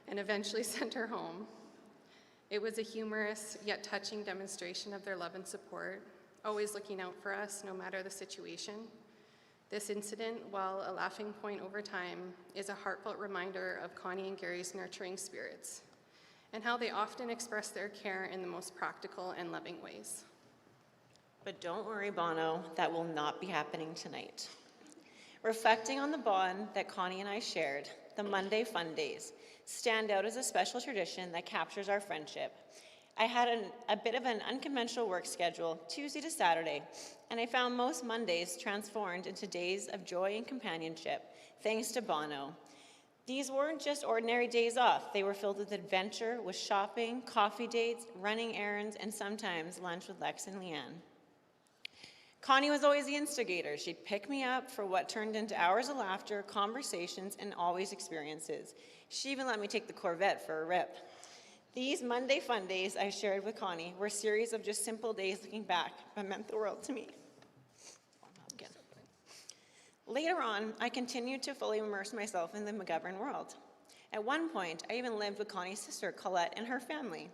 and eventually sent her home. It was a humorous yet touching demonstration of their love and support, always looking out for us no matter the situation. This incident, while a laughing point over time, is a heartfelt reminder of Connie and Gary's nurturing spirits and how they often express their care in the most practical and loving ways. But don't worry, Bono, that will not be happening tonight. Reflecting on the bond that Connie and I shared, the Monday Fun Days stand out as a special tradition that captures our friendship. I had a bit of an unconventional work schedule, Tuesday to Saturday, and I found most Mondays transformed into days of joy and companionship, thanks to Bono. These weren't just ordinary days off. They were filled with adventure, with shopping, coffee dates, running errands, and sometimes lunch with Lex and Leanne. Connie was always the instigator. She'd pick me up for what turned into hours of laughter, conversations, and always experiences. She even let me take the Corvette for a rip. These Monday fun days I shared with Connie were a series of just simple days looking back, but meant the world to me. Later on, I continued to fully immerse myself in the McGovern world. At one point, I even lived with Connie's sister, Colette, and her family,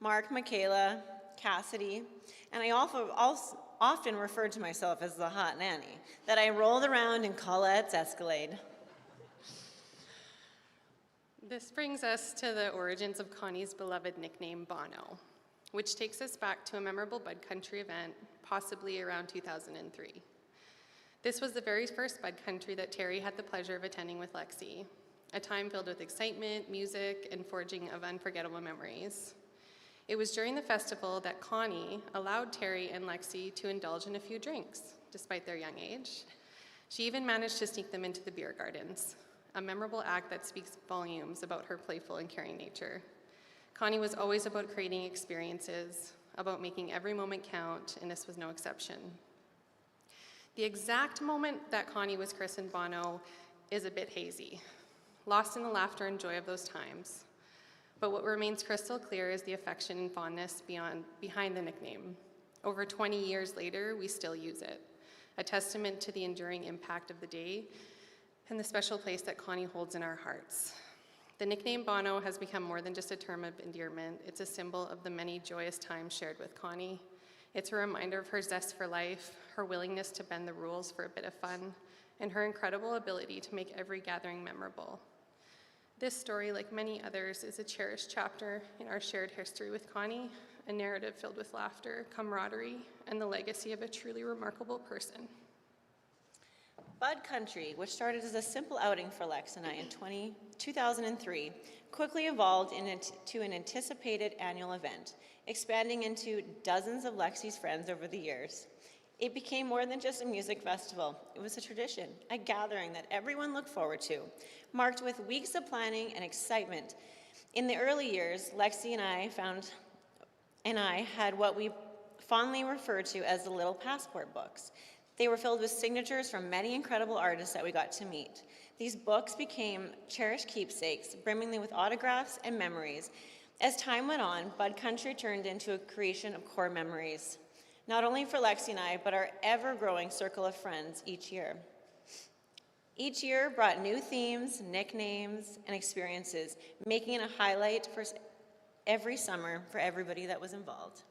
Mark, Michaela, Cassidy, and I also often referred to myself as the hot nanny, that I rolled around in Colette's Escalade. This brings us to the origins of Connie's beloved nickname, Bono, which takes us back to a memorable Bud Country event, possibly around 2003. This was the very first Bud Country that Terry had the pleasure of attending with Lexi, a time filled with excitement, music, and forging of unforgettable memories. It was during the festival that Connie allowed Terry and Lexi to indulge in a few drinks, despite their young age. She even managed to sneak them into the beer gardens, a memorable act that speaks volumes about her playful and caring nature. Connie was always about creating experiences, about making every moment count, and this was no exception. The exact moment that Connie was christened Bono is a bit hazy, lost in the laughter and joy of those times. But what remains crystal clear is the affection and fondness behind the nickname. Over 20 years later, we still use it, a testament to the enduring impact of the day and the special place that Connie holds in our hearts. The nickname Bono has become more than just a term of endearment. It's a symbol of the many joyous times shared with Connie. It's a reminder of her zest for life, her willingness to bend the rules for a bit of fun, and her incredible ability to make every gathering memorable. This story, like many others, is a cherished chapter in our shared history with Connie, a narrative filled with laughter, camaraderie, and the legacy of a truly remarkable person. Bud Country, which started as a simple outing for Lex and I in 2003, quickly evolved into an anticipated annual event, expanding into dozens of Lexi's friends over the years. It became more than just a music festival. It was a tradition, a gathering that everyone looked forward to, marked with weeks of planning and excitement. In the early years, Lexi and I had what we fondly referred to as the little passport books. They were filled with signatures from many incredible artists that we got to meet. These books became cherished keepsakes, brimming with autographs and memories. As time went on, Bud Country turned into a creation of core memories, not only for Lexi and I, but our ever-growing circle of friends each year. Each year brought new themes, nicknames, and experiences, making it a highlight for every summer for everybody that was involved.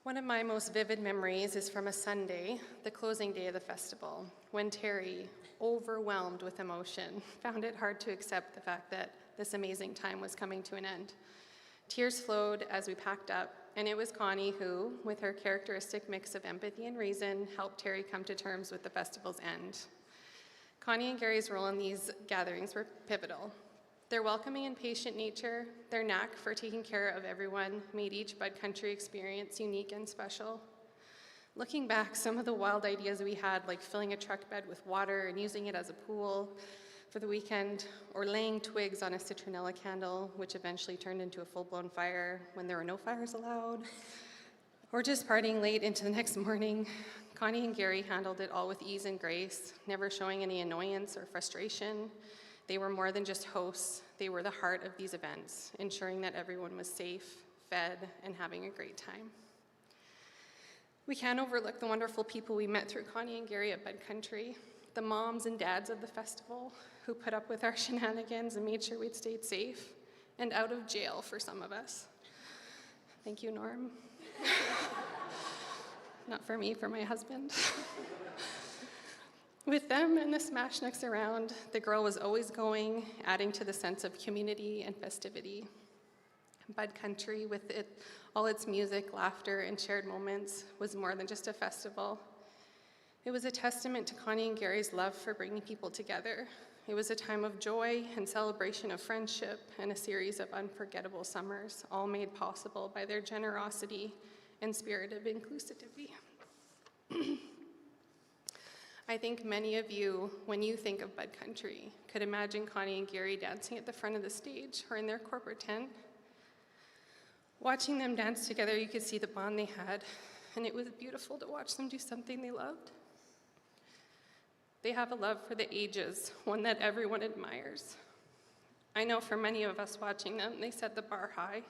One of my most vivid memories is from a Sunday, the closing day of the festival, when Terry, overwhelmed with emotion, found it hard to accept the fact that this amazing time was coming to an end. Tears flowed as we packed up, and it was Connie who, with her characteristic mix of empathy and reason, helped Terry come to terms with the festival's end. Connie and Gary's role in these gatherings were pivotal. Their welcoming and patient nature, their knack for taking care of everyone, made each Bud Country experience unique and special. Looking back, some of the wild ideas we had, like filling a truck bed with water and using it as a pool for the weekend, or laying twigs on a citronella candle, which eventually turned into a full-blown fire when there were no fires allowed, or just partying late into the next morning, Connie and Gary handled it all with ease and grace, never showing any annoyance or frustration. They were more than just hosts. They were the heart of these events, ensuring that everyone was safe, fed, and having a great time. We can't overlook the wonderful people we met through Connie and Gary at Bud Country, the moms and dads of the festival who put up with our shenanigans and made sure we'd stayed safe and out of jail for some of us. Thank you, Norm. Not for me, for my husband. With them and the Smashnecks around, the girl was always going, adding to the sense of community and festivity. Bud Country, with all its music, laughter, and shared moments, was more than just a festival. It was a testament to Connie and Gary's love for bringing people together. It was a time of joy and celebration of friendship and a series of unforgettable summers, all made possible by their generosity and spirit of inclusivity. I think many of you, when you think of Bud Country, could imagine Connie and Gary dancing at the front of the stage or in their corporate tent. Watching them dance together, you could see the bond they had, and it was beautiful to watch them do something they loved. They have a love for the ages, one that everyone admires. I know for many of us watching them, they set the bar high.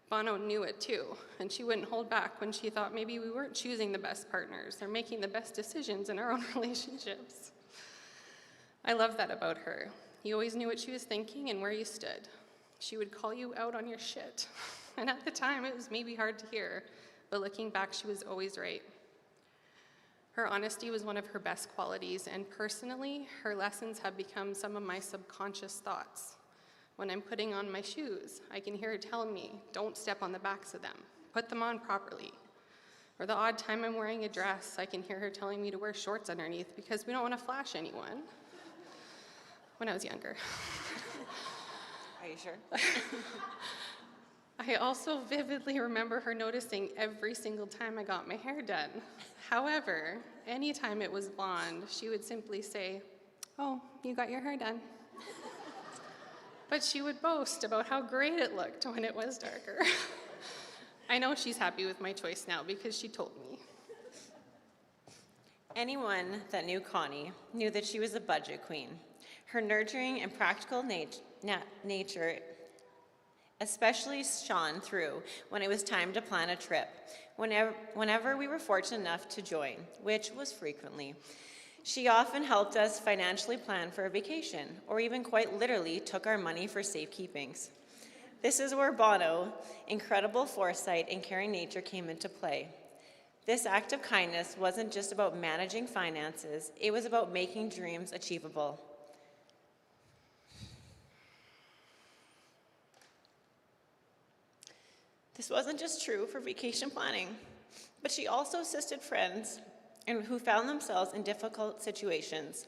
Bono knew it too, and she wouldn't hold back when she thought maybe we weren't choosing the best partners or making the best decisions in our own relationships. I love that about her. You always knew what she was thinking and where you stood. She would call you out on your shit. And at the time, it was maybe hard to hear, but looking back, she was always right. Her honesty was one of her best qualities, and personally, her lessons have become some of my subconscious thoughts. When I'm putting on my shoes, I can hear her telling me, don't step on the backs of them, put them on properly. Or the odd time I'm wearing a dress, I can hear her telling me to wear shorts underneath because we don't want to flash anyone. When I was younger. Are you sure? I also vividly remember her noticing every single time I got my hair done. However, anytime it was blonde, she would simply say, "Oh, you got your hair done." But she would boast about how great it looked when it was darker. I know she's happy with my choice now because she told me. Anyone that knew Connie knew that she was a budget queen. Her nurturing and practical nature especially shone through when it was time to plan a trip, whenever we were fortunate enough to join, which was frequently. She often helped us financially plan for a vacation, or even quite literally took our money for safekeepings. This is where Bono, incredible foresight and caring nature came into play. This act of kindness wasn't just about managing finances, it was about making dreams achievable. This wasn't just true for vacation planning, but she also assisted friends who found themselves in difficult situations.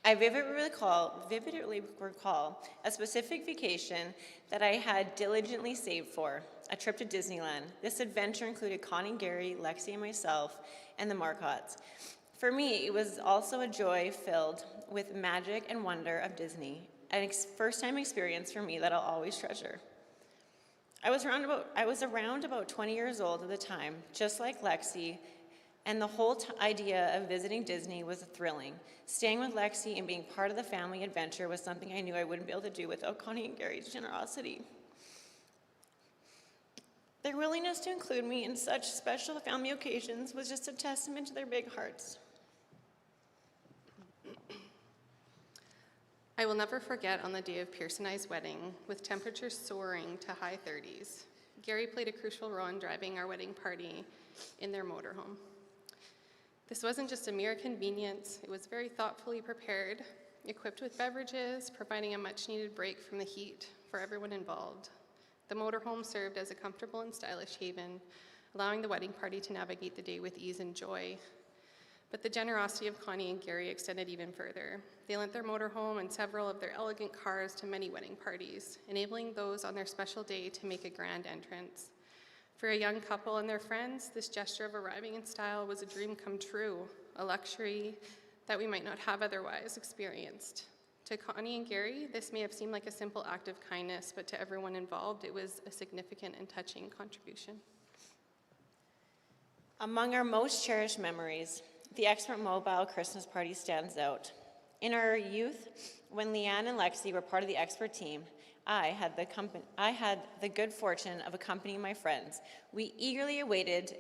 I vividly recall a specific vacation that I had diligently saved for, a trip to Disneyland. This adventure included Connie, Gary, Lexi, and myself, and the Marcotts. For me, it was also a joy filled with magic and wonder of Disney, a first-time experience for me that I'll always treasure. I was around about 20 years old at the time, just like Lexi, and the whole idea of visiting Disney was thrilling. Staying with Lexi and being part of the family adventure was something I knew I wouldn't be able to do without Connie and Gary's generosity. Their willingness to include me in such special family occasions was just a testament to their big hearts. I will never forget on the day of Pierce and I's wedding, with temperatures soaring to high 30s. Gary played a crucial role in driving our wedding party in their motorhome. This wasn't just a mere convenience, it was very thoughtfully prepared, equipped with beverages, providing a much-needed break from the heat for everyone involved. The motorhome served as a comfortable and stylish haven, allowing the wedding party to navigate the day with ease and joy. But the generosity of Connie and Gary extended even further. They lent their motorhome and several of their elegant cars to many wedding parties, enabling those on their special day to make a grand entrance. For a young couple and their friends, this gesture of arriving in style was a dream come true, a luxury that we might not have otherwise experienced. To Connie and Gary, this may have seemed like a simple act of kindness, but to everyone involved, it was a significant and touching contribution. Among our most cherished memories, the Expert Mobile Christmas party stands out. In our youth, when Leanne and Lexi were part of the Expert team, I had the good fortune of accompanying my friends. We eagerly awaited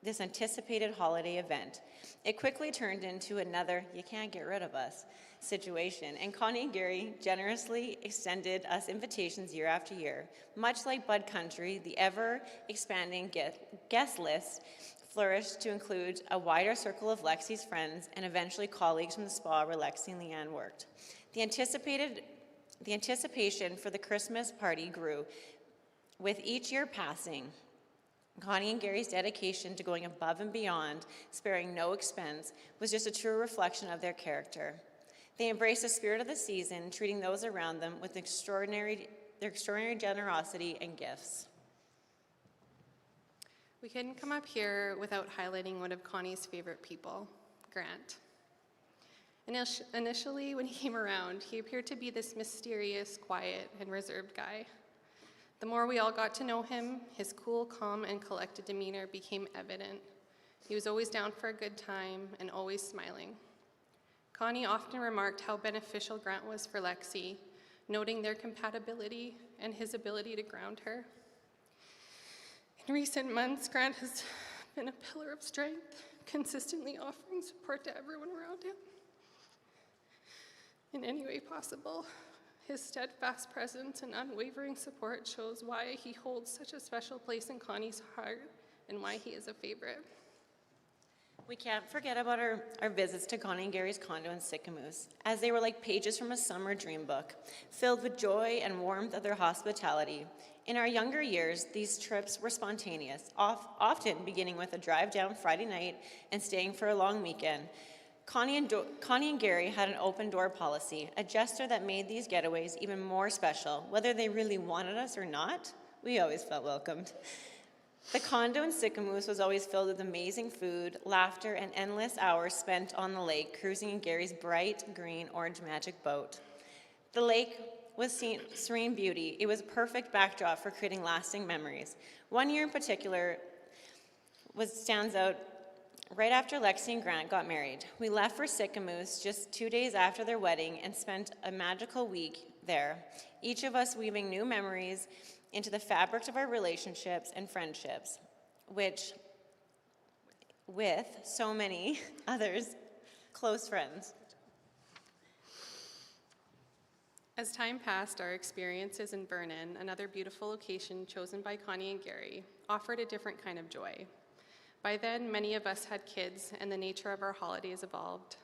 this anticipated holiday event. It quickly turned into another "you can't get rid of us" situation, and Connie and Gary generously extended us invitations year after year. Much like Bud Country, the ever-expanding guest list flourished to include a wider circle of Lexi's friends and eventually colleagues from the spa where Lexi and Leanne worked. The anticipation for the Christmas party grew. With each year passing, Connie and Gary's dedication to going above and beyond, sparing no expense, was just a true reflection of their character. They embraced the spirit of the season, treating those around them with their extraordinary generosity and gifts. We couldn't come up here without highlighting one of Connie's favorite people, Grant. Initially, when he came around, he appeared to be this mysterious, quiet, and reserved guy. The more we all got to know him, his cool, calm, and collected demeanor became evident. He was always down for a good time and always smiling. Connie often remarked how beneficial Grant was for Lexi, noting their compatibility and his ability to ground her. In recent months, Grant has been a pillar of strength, consistently offering support to everyone around him. In any way possible, his steadfast presence and unwavering support shows why he holds such a special place in Connie's heart and why he is a favorite. We can't forget about our visits to Connie and Gary's condo in Sycamoose, as they were like pages from a summer dream book, filled with joy and warmth of their hospitality. In our younger years, these trips were spontaneous, often beginning with a drive down Friday night and staying for a long weekend. Connie and Gary had an open door policy, a gesture that made these getaways even more special. Whether they really wanted us or not, we always felt welcomed. The condo in Sycamoose was always filled with amazing food, laughter, and endless hours spent on the lake, cruising in Gary's bright green orange magic boat. The lake was serene beauty. It was a perfect backdrop for creating lasting memories. One year in particular stands out. Right after Lexi and Grant got married, we left for Sycamoose just 2 days after their wedding and spent a magical week there, each of us weaving new memories into the fabric of our relationships and friendships, which, with so many others, close friends. As time passed, our experiences in Vernon, another beautiful location chosen by Connie and Gary, offered a different kind of joy. By then, many of us had kids, and the nature of our holidays evolved.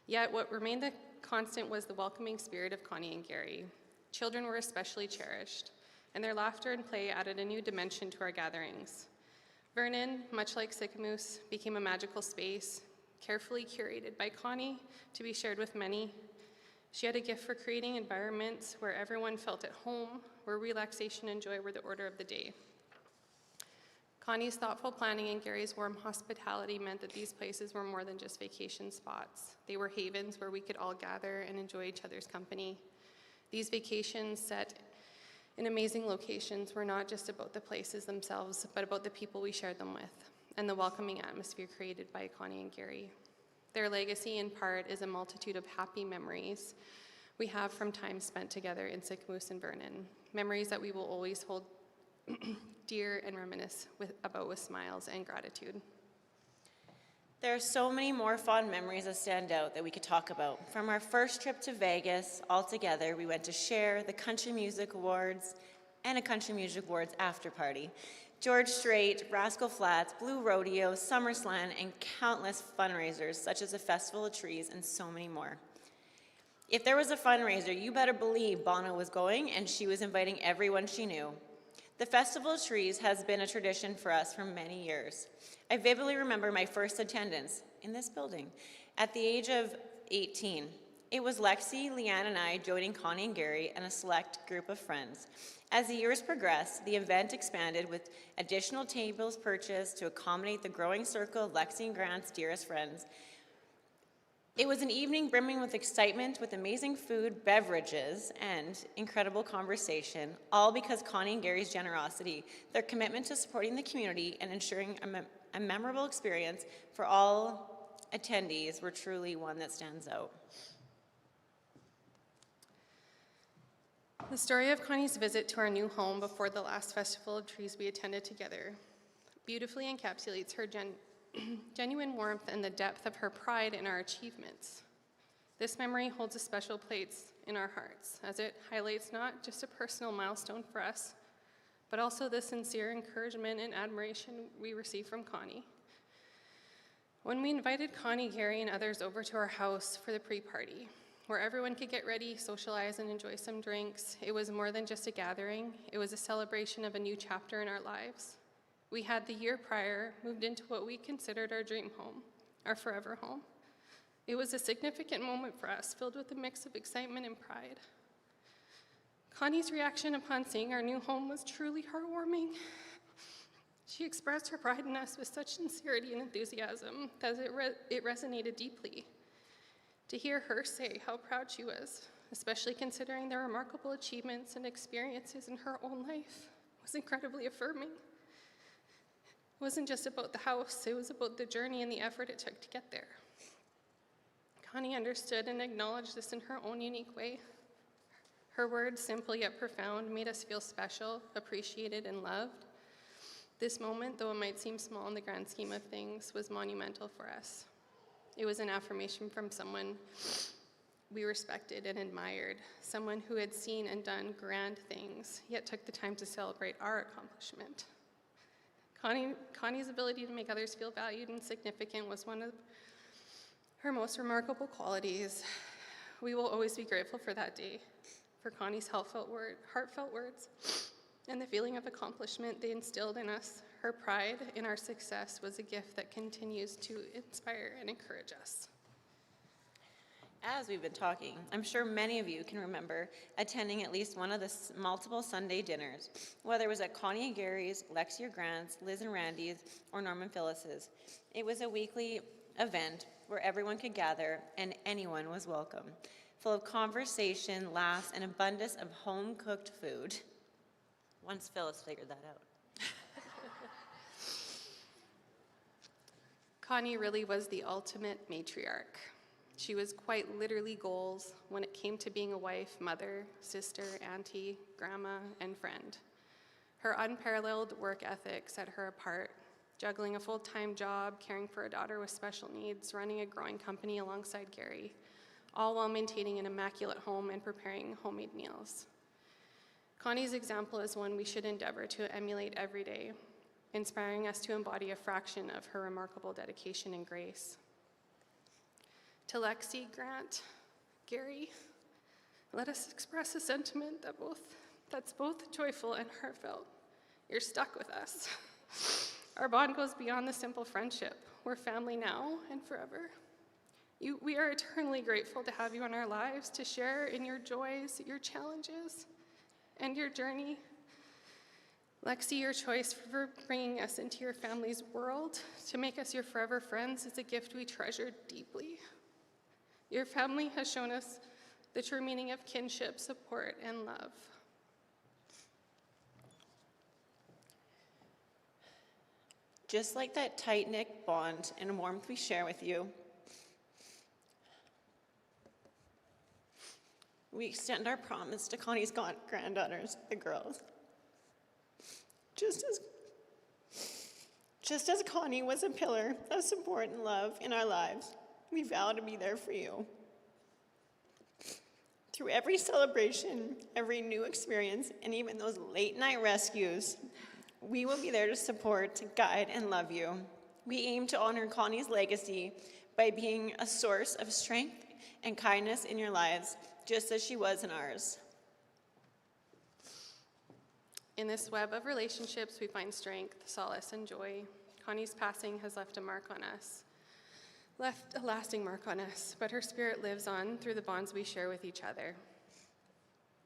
Yet, what remained the constant was the welcoming spirit of Connie and Gary. Children were especially cherished, and their laughter and play added a new dimension to our gatherings. Vernon, much like Sycamoose, became a magical space, carefully curated by Connie to be shared with many. She had a gift for creating environments where everyone felt at home, where relaxation and joy were the order of the day. Connie's thoughtful planning and Gary's warm hospitality meant that these places were more than just vacation spots. They were havens where we could all gather and enjoy each other's company. These vacations set in amazing locations were not just about the places themselves, but about the people we shared them with and the welcoming atmosphere created by Connie and Gary. Their legacy, in part, is a multitude of happy memories we have from time spent together in Sycamoose and Vernon, memories that we will always hold dear and reminisce about with smiles and gratitude. There are so many more fond memories that stand out that we could talk about. From our first trip to Vegas, all together, we went to Share, the Country Music Awards, and a Country Music Awards after party. George Strait, Rascal Flatts, Blue Rodeo, SummerSlam, and countless fundraisers, such as the Festival of Trees, and so many more. If there was a fundraiser, you better believe Bono was going, and she was inviting everyone she knew. The Festival of Trees has been a tradition for us for many years. I vividly remember my first attendance in this building at the age of 18. It was Lexi, Leanne, and I joining Connie and Gary and a select group of friends. As the years progressed, the event expanded with additional tables purchased to accommodate the growing circle of Lexi and Grant's dearest friends. It was an evening brimming with excitement, with amazing food, beverages, and incredible conversation, all because Connie and Gary's generosity, their commitment to supporting the community and ensuring a memorable experience for all attendees were truly one that stands out. The story of Connie's visit to our new home before the last Festival of Trees we attended together beautifully encapsulates her genuine warmth and the depth of her pride in our achievements. This memory holds a special place in our hearts, as it highlights not just a personal milestone for us, but also the sincere encouragement and admiration we receive from Connie. When we invited Connie, Gary, and others over to our house for the pre-party, where everyone could get ready, socialize, and enjoy some drinks, it was more than just a gathering. It was a celebration of a new chapter in our lives. We had the year prior moved into what we considered our dream home, our forever home. It was a significant moment for us, filled with a mix of excitement and pride. Connie's reaction upon seeing our new home was truly heartwarming. She expressed her pride in us with such sincerity and enthusiasm that it resonated deeply. To hear her say how proud she was, especially considering the remarkable achievements and experiences in her own life, was incredibly affirming. It wasn't just about the house, it was about the journey and the effort it took to get there. Connie understood and acknowledged this in her own unique way. Her words, simple yet profound, made us feel special, appreciated, and loved. This moment, though it might seem small in the grand scheme of things, was monumental for us. It was an affirmation from someone we respected and admired, someone who had seen and done grand things, yet took the time to celebrate our accomplishment. Connie's ability to make others feel valued and significant was one of her most remarkable qualities. We will always be grateful for that day, for Connie's heartfelt words, and the feeling of accomplishment they instilled in us. Her pride in our success was a gift that continues to inspire and encourage us. As we've been talking, I'm sure many of you can remember attending at least one of the multiple Sunday dinners, whether it was at Connie and Gary's, Lexi or Grant's, Liz and Randy's, or Norman Phyllis's. It was a weekly event where everyone could gather and anyone was welcome, full of conversation, laughs, and abundance of home-cooked food. Once Phyllis figured that out. Connie really was the ultimate matriarch. She was quite literally goals when it came to being a wife, mother, sister, auntie, grandma, and friend. Her unparalleled work ethic set her apart, juggling a full-time job, caring for a daughter with special needs, running a growing company alongside Gary, all while maintaining an immaculate home and preparing homemade meals. Connie's example is one we should endeavor to emulate every day, inspiring us to embody a fraction of her remarkable dedication and grace. To Lexi, Grant, Gary, let us express a sentiment that's both joyful and heartfelt. You're stuck with us. Our bond goes beyond the simple friendship. We're family now and forever. We are eternally grateful to have you in our lives, to share in your joys, your challenges, and your journey. Lexi, your choice for bringing us into your family's world to make us your forever friends is a gift we treasure deeply. Your family has shown us the true meaning of kinship, support, and love. Just like that tight-knit bond and warmth we share with you, we extend our promise to Connie's granddaughters, the girls. Just as Connie was a pillar of support and love in our lives, we vow to be there for you. Through every celebration, every new experience, and even those late-night rescues, we will be there to support, to guide, and love you. We aim to honor Connie's legacy by being a source of strength and kindness in your lives, just as she was in ours. In this web of relationships, we find strength, solace, and joy. Connie's passing has left a lasting mark on us, but her spirit lives on through the bonds we share with each other.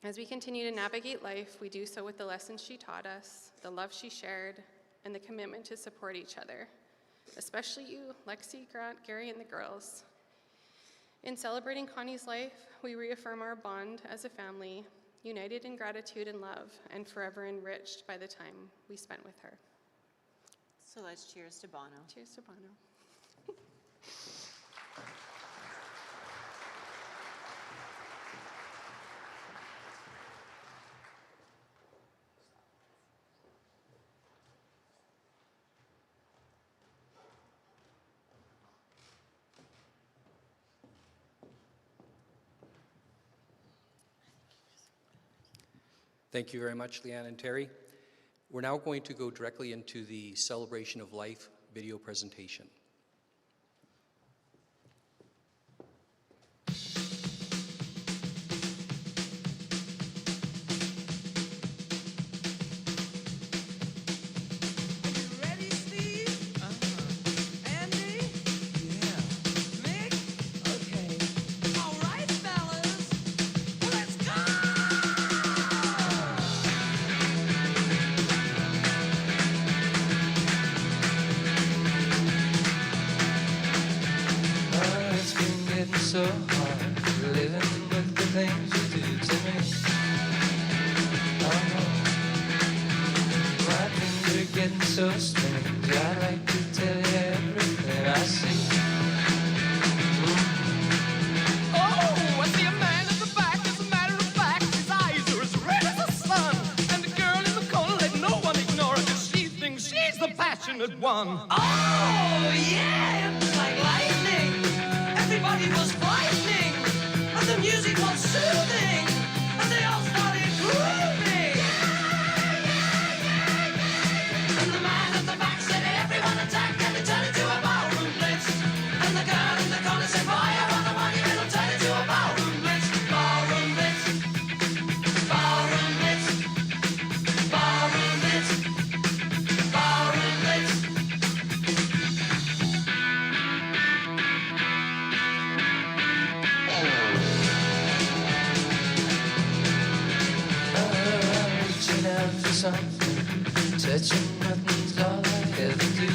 As we continue to navigate life, we do so with the lessons she taught us, the love she shared, and the commitment to support each other, especially you, Lexi, Grant, Gary, and the girls. In celebrating Connie's life, we reaffirm our bond as a family, united in gratitude and love, and forever enriched by the time we spent with her. So let's cheers to Bono. Cheers to Bono. Thank you very much, Leanne and Terry. We're now going to go directly into the Celebration of Life video presentation. so strange. I'd like to tell you everything I see. Oh, I see a man at the back. As a matter of fact, his eyes are as red as the sun. And the girl in the corner, let no one ignore her, 'cause she thinks she's the passionate one. Oh, yeah, it was like lightning. Everybody was frightening, and the music was soothing, and they all started grooving. And the man at the back said, everyone attack, and it turned into a ballroom blitz. And the girl in the corner said, fire on the one, it'll turn into a ballroom blitz. Ballroom blitz. Ballroom blitz. Ballroom blitz. Ballroom blitz. Reaching out for something, touching nothing's all I ever do.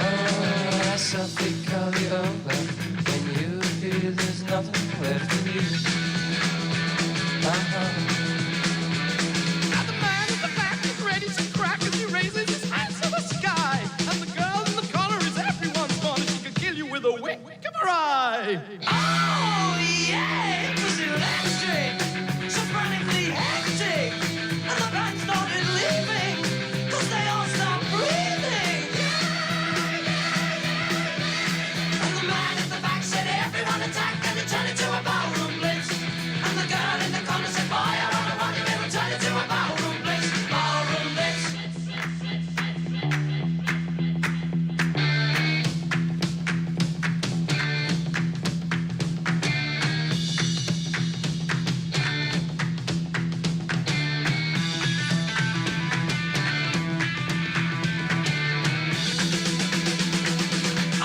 Oh, I softly call you over. When you appear, there's nothing left of you. Now the man at the back is ready to crack as he raises his hands to the sky. And the girl in the corner is everyone's corner. She could kill you with a wink of her eye. Oh, yeah, it was electric, so frantically hectic. And the band started leaving, 'cause they all stopped breathing. And the man at the back said, everyone attack, and it turned into a ballroom blitz. And the girl in the corner said, fire on the one, it'll turn into a ballroom blitz. Ballroom blitz.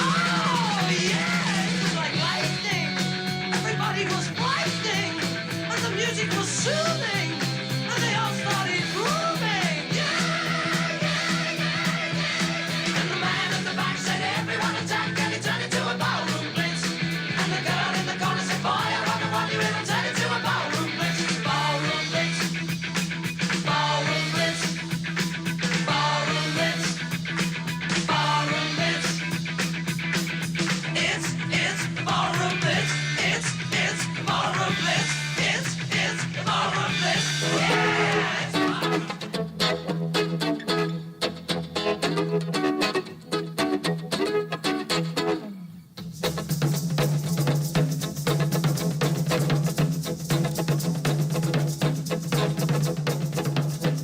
Oh, yeah, it was like lightning. Everybody was frightening, and the music was soothing, and they all started grooving. And the man at the back said, everyone attack, and it turned into a ballroom blitz. And the girl in the corner said, fire on the one, it'll turn into a ballroom blitz. Ballroom blitz. Ballroom blitz. Ballroom blitz. Ballroom blitz. It's the ballroom blitz. It's the ballroom blitz. It's the ballroom blitz.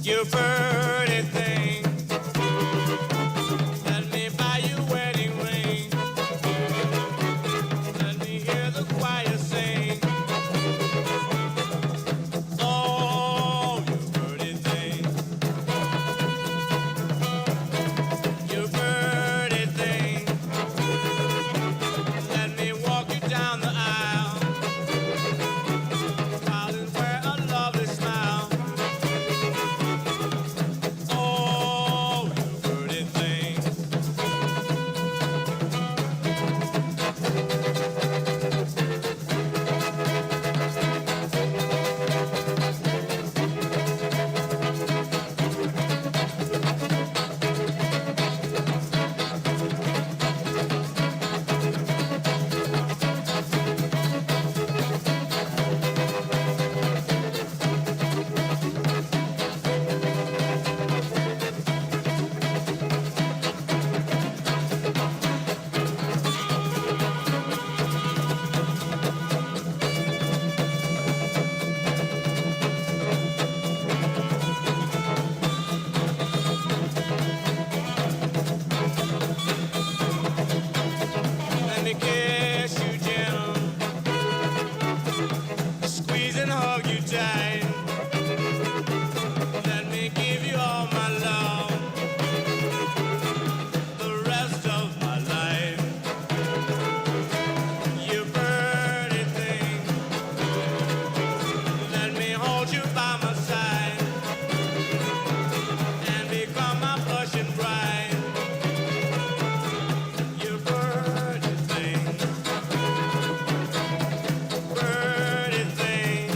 You pretty thing, let me buy you a wedding ring. Let me hear the choir sing. Oh, you pretty thing. You pretty thing. Let me walk you down the aisle. Darling, wear a lovely smile. Oh, you pretty thing. Let me kiss you gentle, squeeze and hug you tight. Let me give you all my love, the rest of my life. You pretty thing, let me hold you by my side and become my blushing bride. You pretty thing, pretty thing.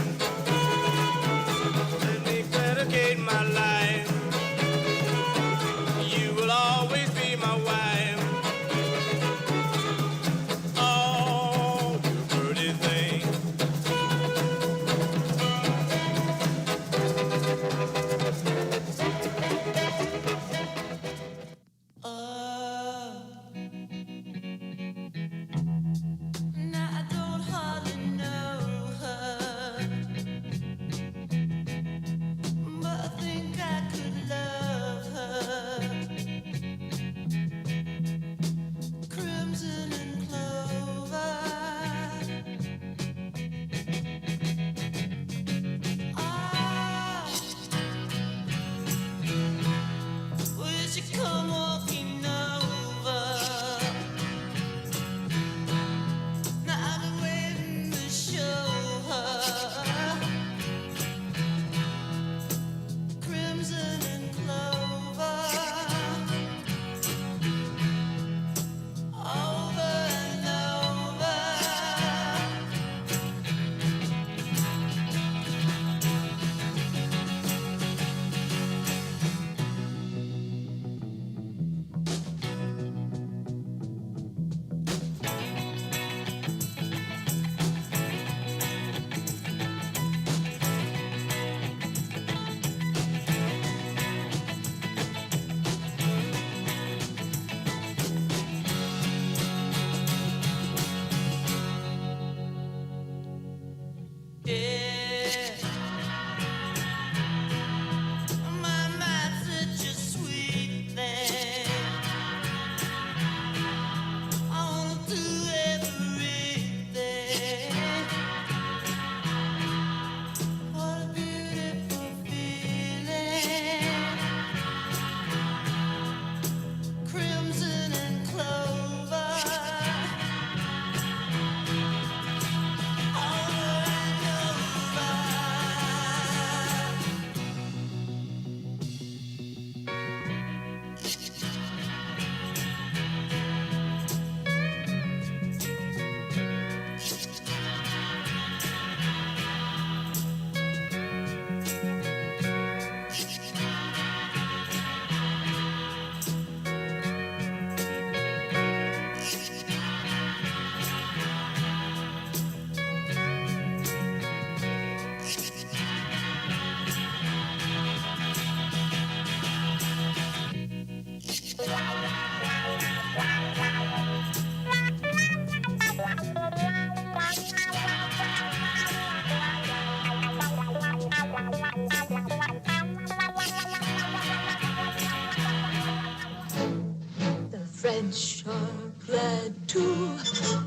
bunch are glad to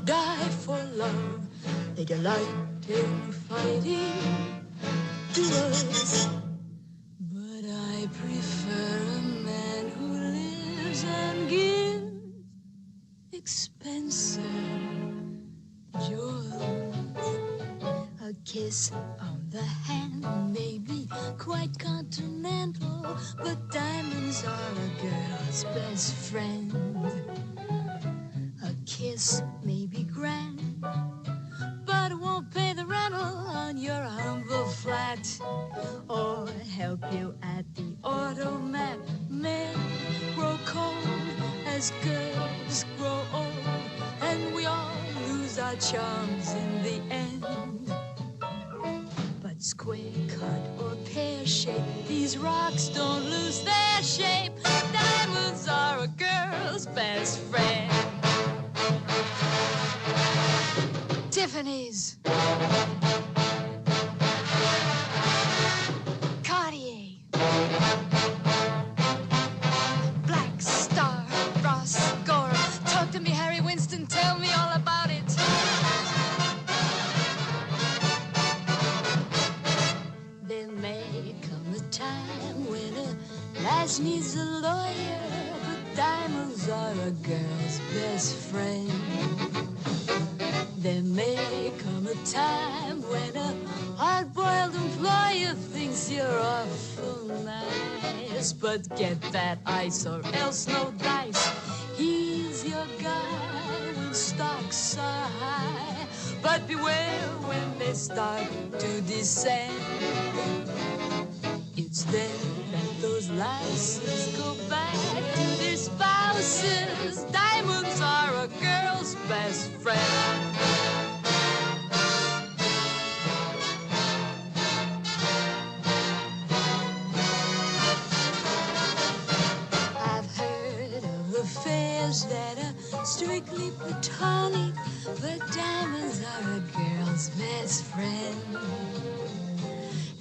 die for love. They delight in fighting duels. But I prefer a man who lives and gives expensive jewels. A kiss on the hand may be quite continental, but diamonds are a girl's best friend. A kiss may be grand, but it won't pay the rental on your humble flat or help you at the automat. Men grow cold as girls grow old, and we all lose our charms in the end. But square cut or pear shape, these rocks don't lose their shape. Diamonds are a girl's best friend. Tiffany's, Cartier, Black Star, Ross, Gora. Talk to me, Harry Winston, tell me all about it. There may come a time when a lass needs a lawyer, but diamonds are a girl's best friend. There may come a time when a hard-boiled employer thinks you're awful nice, but get that ice or else no dice. He's your guy when stocks are high, but beware when they start to descend. It's then that those lasses go back to their spouses. Diamonds are a girl's best friend. I've heard of affairs that are strictly platonic, but diamonds are a girl's best friend.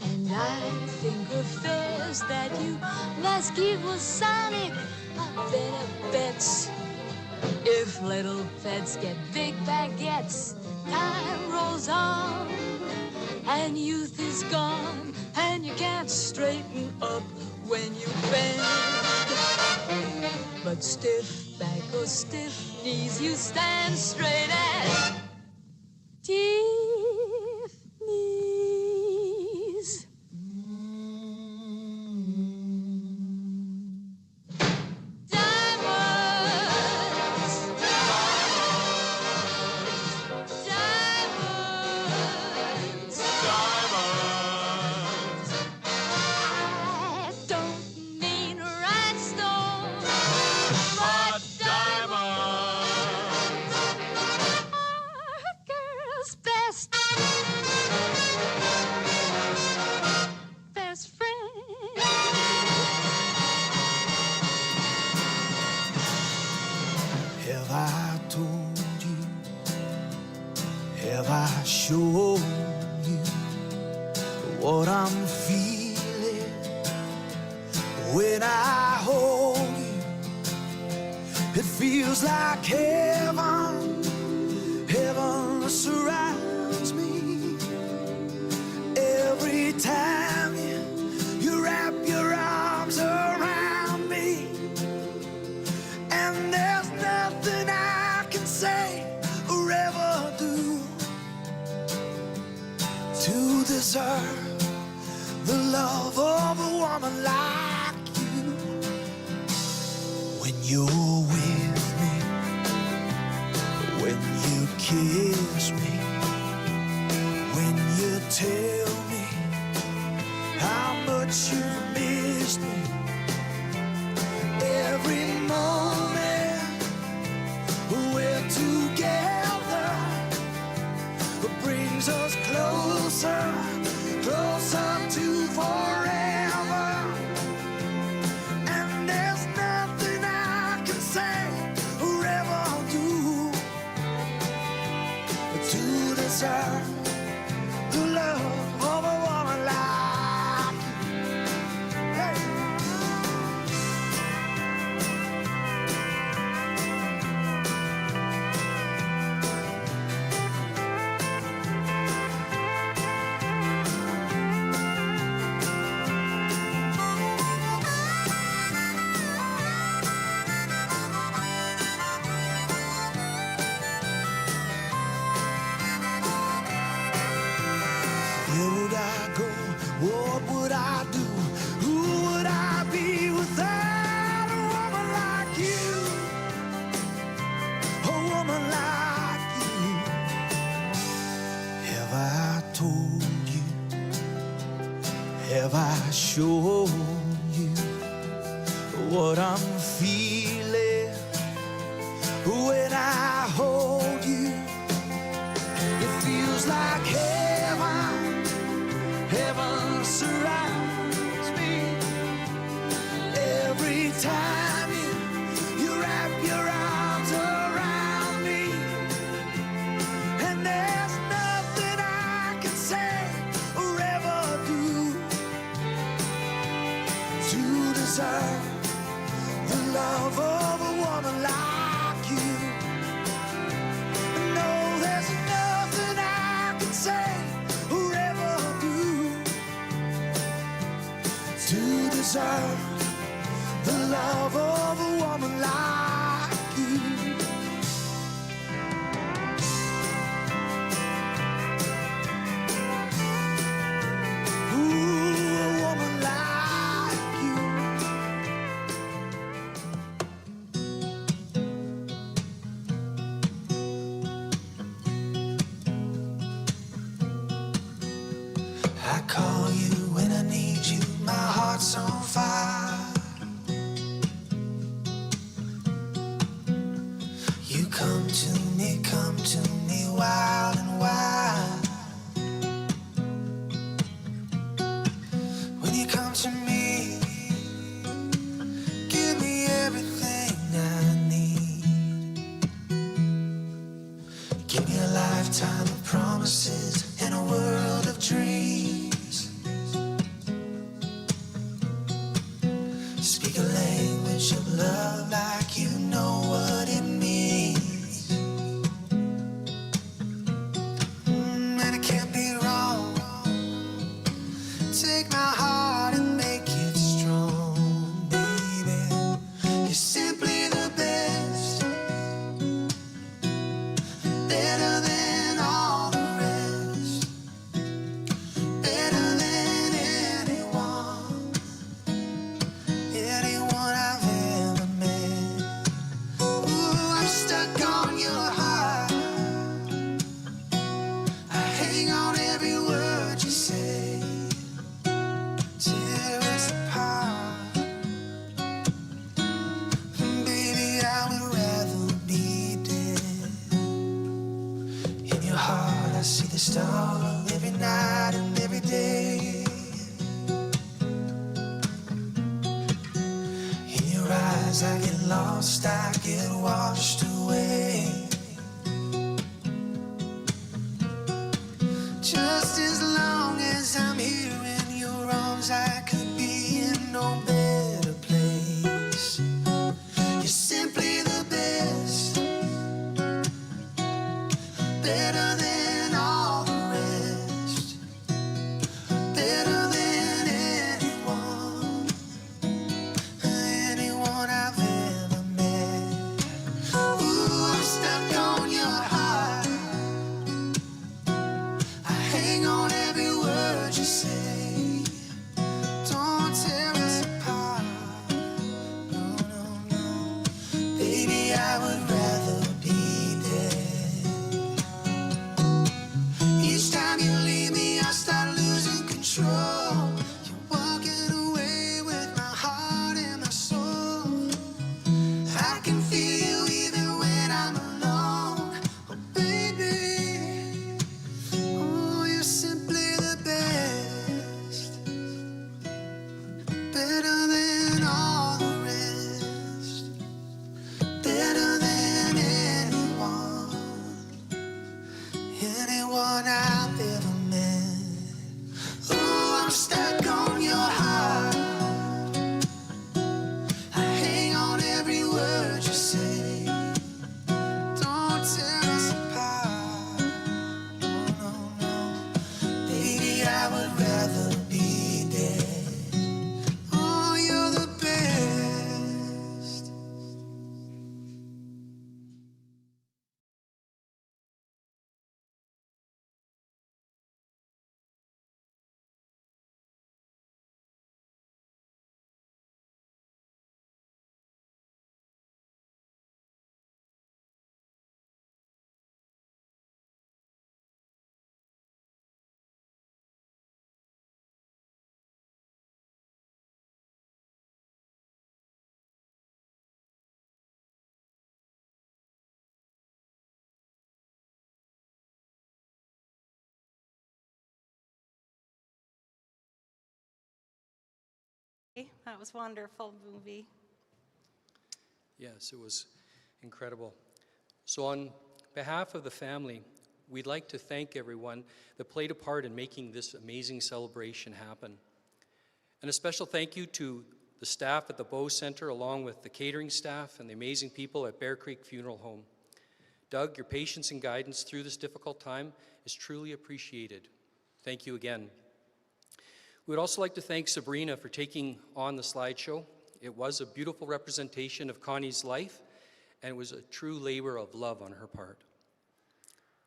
And I think affairs that you must keep Masonic are better bets. If little pets get big baguettes, time rolls on and youth is gone, and you can't straighten up when you bend. But stiff back or stiff knees, you stand straight as Tiffany's. Have I told you? Have I shown you what I'm feeling when I hold you? It feels like heaven, heaven surrounds me. Every time you wrap your arms around me, and there's nothing I can say or ever do to deserve the love of a woman like you. When you're with me, when you kiss me, when you tell me how much you missed me, every moment we're together brings us closer, closer to forever. And there's nothing I can say or ever do to deserve the love of a woman like you. Have I shown you what I'm feeling when I hold you? It feels like heaven, heaven surrounds me every time you wrap your arms around me. And there's nothing I can say or ever do to deserve the love of a woman like you. No, there's nothing I can say or ever do to deserve the love of a woman like you. Ooh, a woman like you. I call you when I need you, my heart's on fire. You come to me wild and wide. When you come to me, give me everything I need. Give me a lifetime of promises and a world of dreams. Speak a language of love like you know what it means. And it can't be wrong. Take my heart and make it strong, baby. You're simply the best, better than all the rest, better than anyone, anyone I've ever met. Ooh, I'm stuck on your heart. I hang on every word you say. Tear us apart. Baby, I would rather be dead. In your heart I see the stars every night and every day. In your eyes I get lost, I get washed away. Just as long as I'm here in your arms, I could be in no better place. You're simply the best, better than all the rest, better than anyone, anyone I've ever met. Ooh, I'm stuck on your heart. I hang on every word you say. Don't tear us apart. No, no, no. Baby, I would rather be dead. Each time you leave me, I start losing control. You're walking away with my heart and my soul. I can feel you even when I'm alone. Oh, baby. Oh, you're simply the best, better than all the rest, better than anyone, anyone I've ever met. Oh, I'm stuck on your heart. I hang on every word you say. Don't tear us apart. No, no, no. Baby, I would rather be dead. Oh, you're the best. That was a wonderful movie. Yes, it was incredible. So on behalf of the family, we'd like to thank everyone that played a part in making this amazing celebration happen. And a special thank you to the staff at the Bow Center, along with the catering staff and the amazing people at Bear Creek Funeral Home. Doug, your patience and guidance through this difficult time is truly appreciated. Thank you again. We would also like to thank Sabrina for taking on the slideshow. It was a beautiful representation of Connie's life, and it was a true labor of love on her part.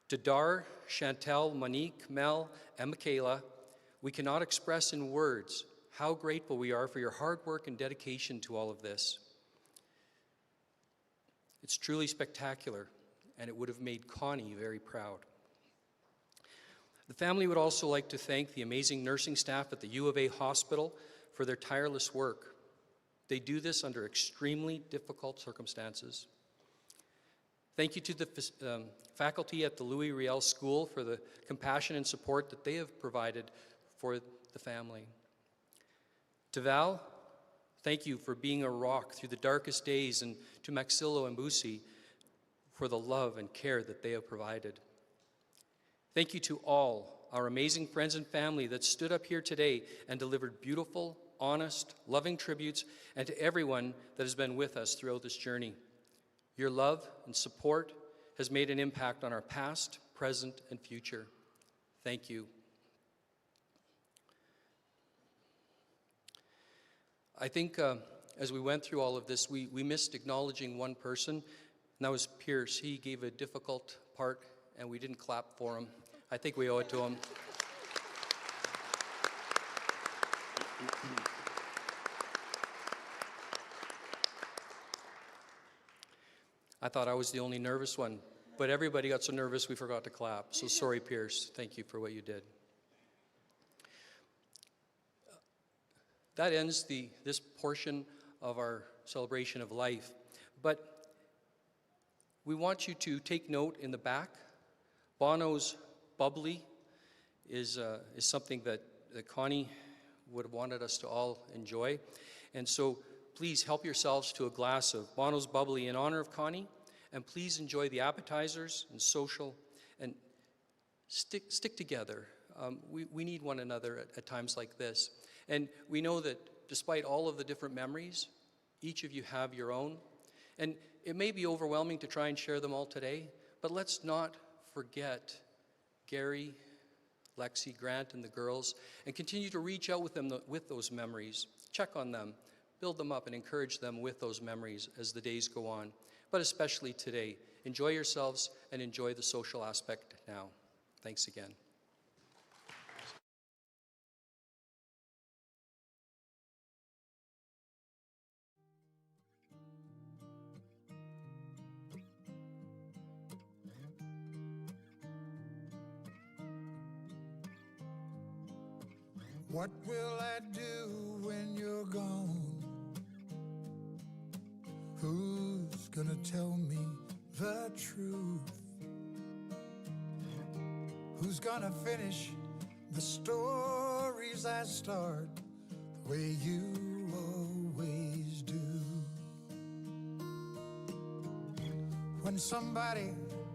To Dar, Chantel, Monique, Mel, and Michaela, we cannot express in words how grateful we are for your hard work and dedication to all of this. It's truly spectacular, and it would have made Connie very proud. The family would also like to thank the amazing nursing staff at the U of A Hospital for their tireless work. They do this under extremely difficult circumstances. Thank you to the faculty at the Louis Riel School for the compassion and support that they have provided for the family. To Val, thank you for being a rock through the darkest days, and to Maxillo and Busi for the love and care that they have provided. Thank you to all our amazing friends and family that stood up here today and delivered beautiful, honest, loving tributes, and to everyone that has been with us throughout this journey. Your love and support has made an impact on our past, present, and future. Thank you. I think as we went through all of this, we missed acknowledging one person, and that was Pierce. He gave a difficult part, and we didn't clap for him. I think we owe it to him. I thought I was the only nervous one, but everybody got so nervous we forgot to clap. So sorry, Pierce. Thank you for what you did. That ends this portion of our celebration of life. But we want you to take note in the back. Bono's bubbly is something that Connie would have wanted us to all enjoy. And so please help yourselves to a glass of Bono's bubbly in honor of Connie. And please enjoy the appetizers and social, and stick together. We need one another at times like this. And we know that despite all of the different memories, each of you have your own. And it may be overwhelming to try and share them all today, but let's not forget Gary, Lexi, Grant, and the girls, and continue to reach out with them with those memories. Check on them, build them up, and encourage them with those memories as the days go on. But especially today, enjoy yourselves and enjoy the social aspect now. Thanks again. What will I do when you're gone? Who's gonna tell me the truth? Who's gonna finish the stories I start the way you always do? When somebody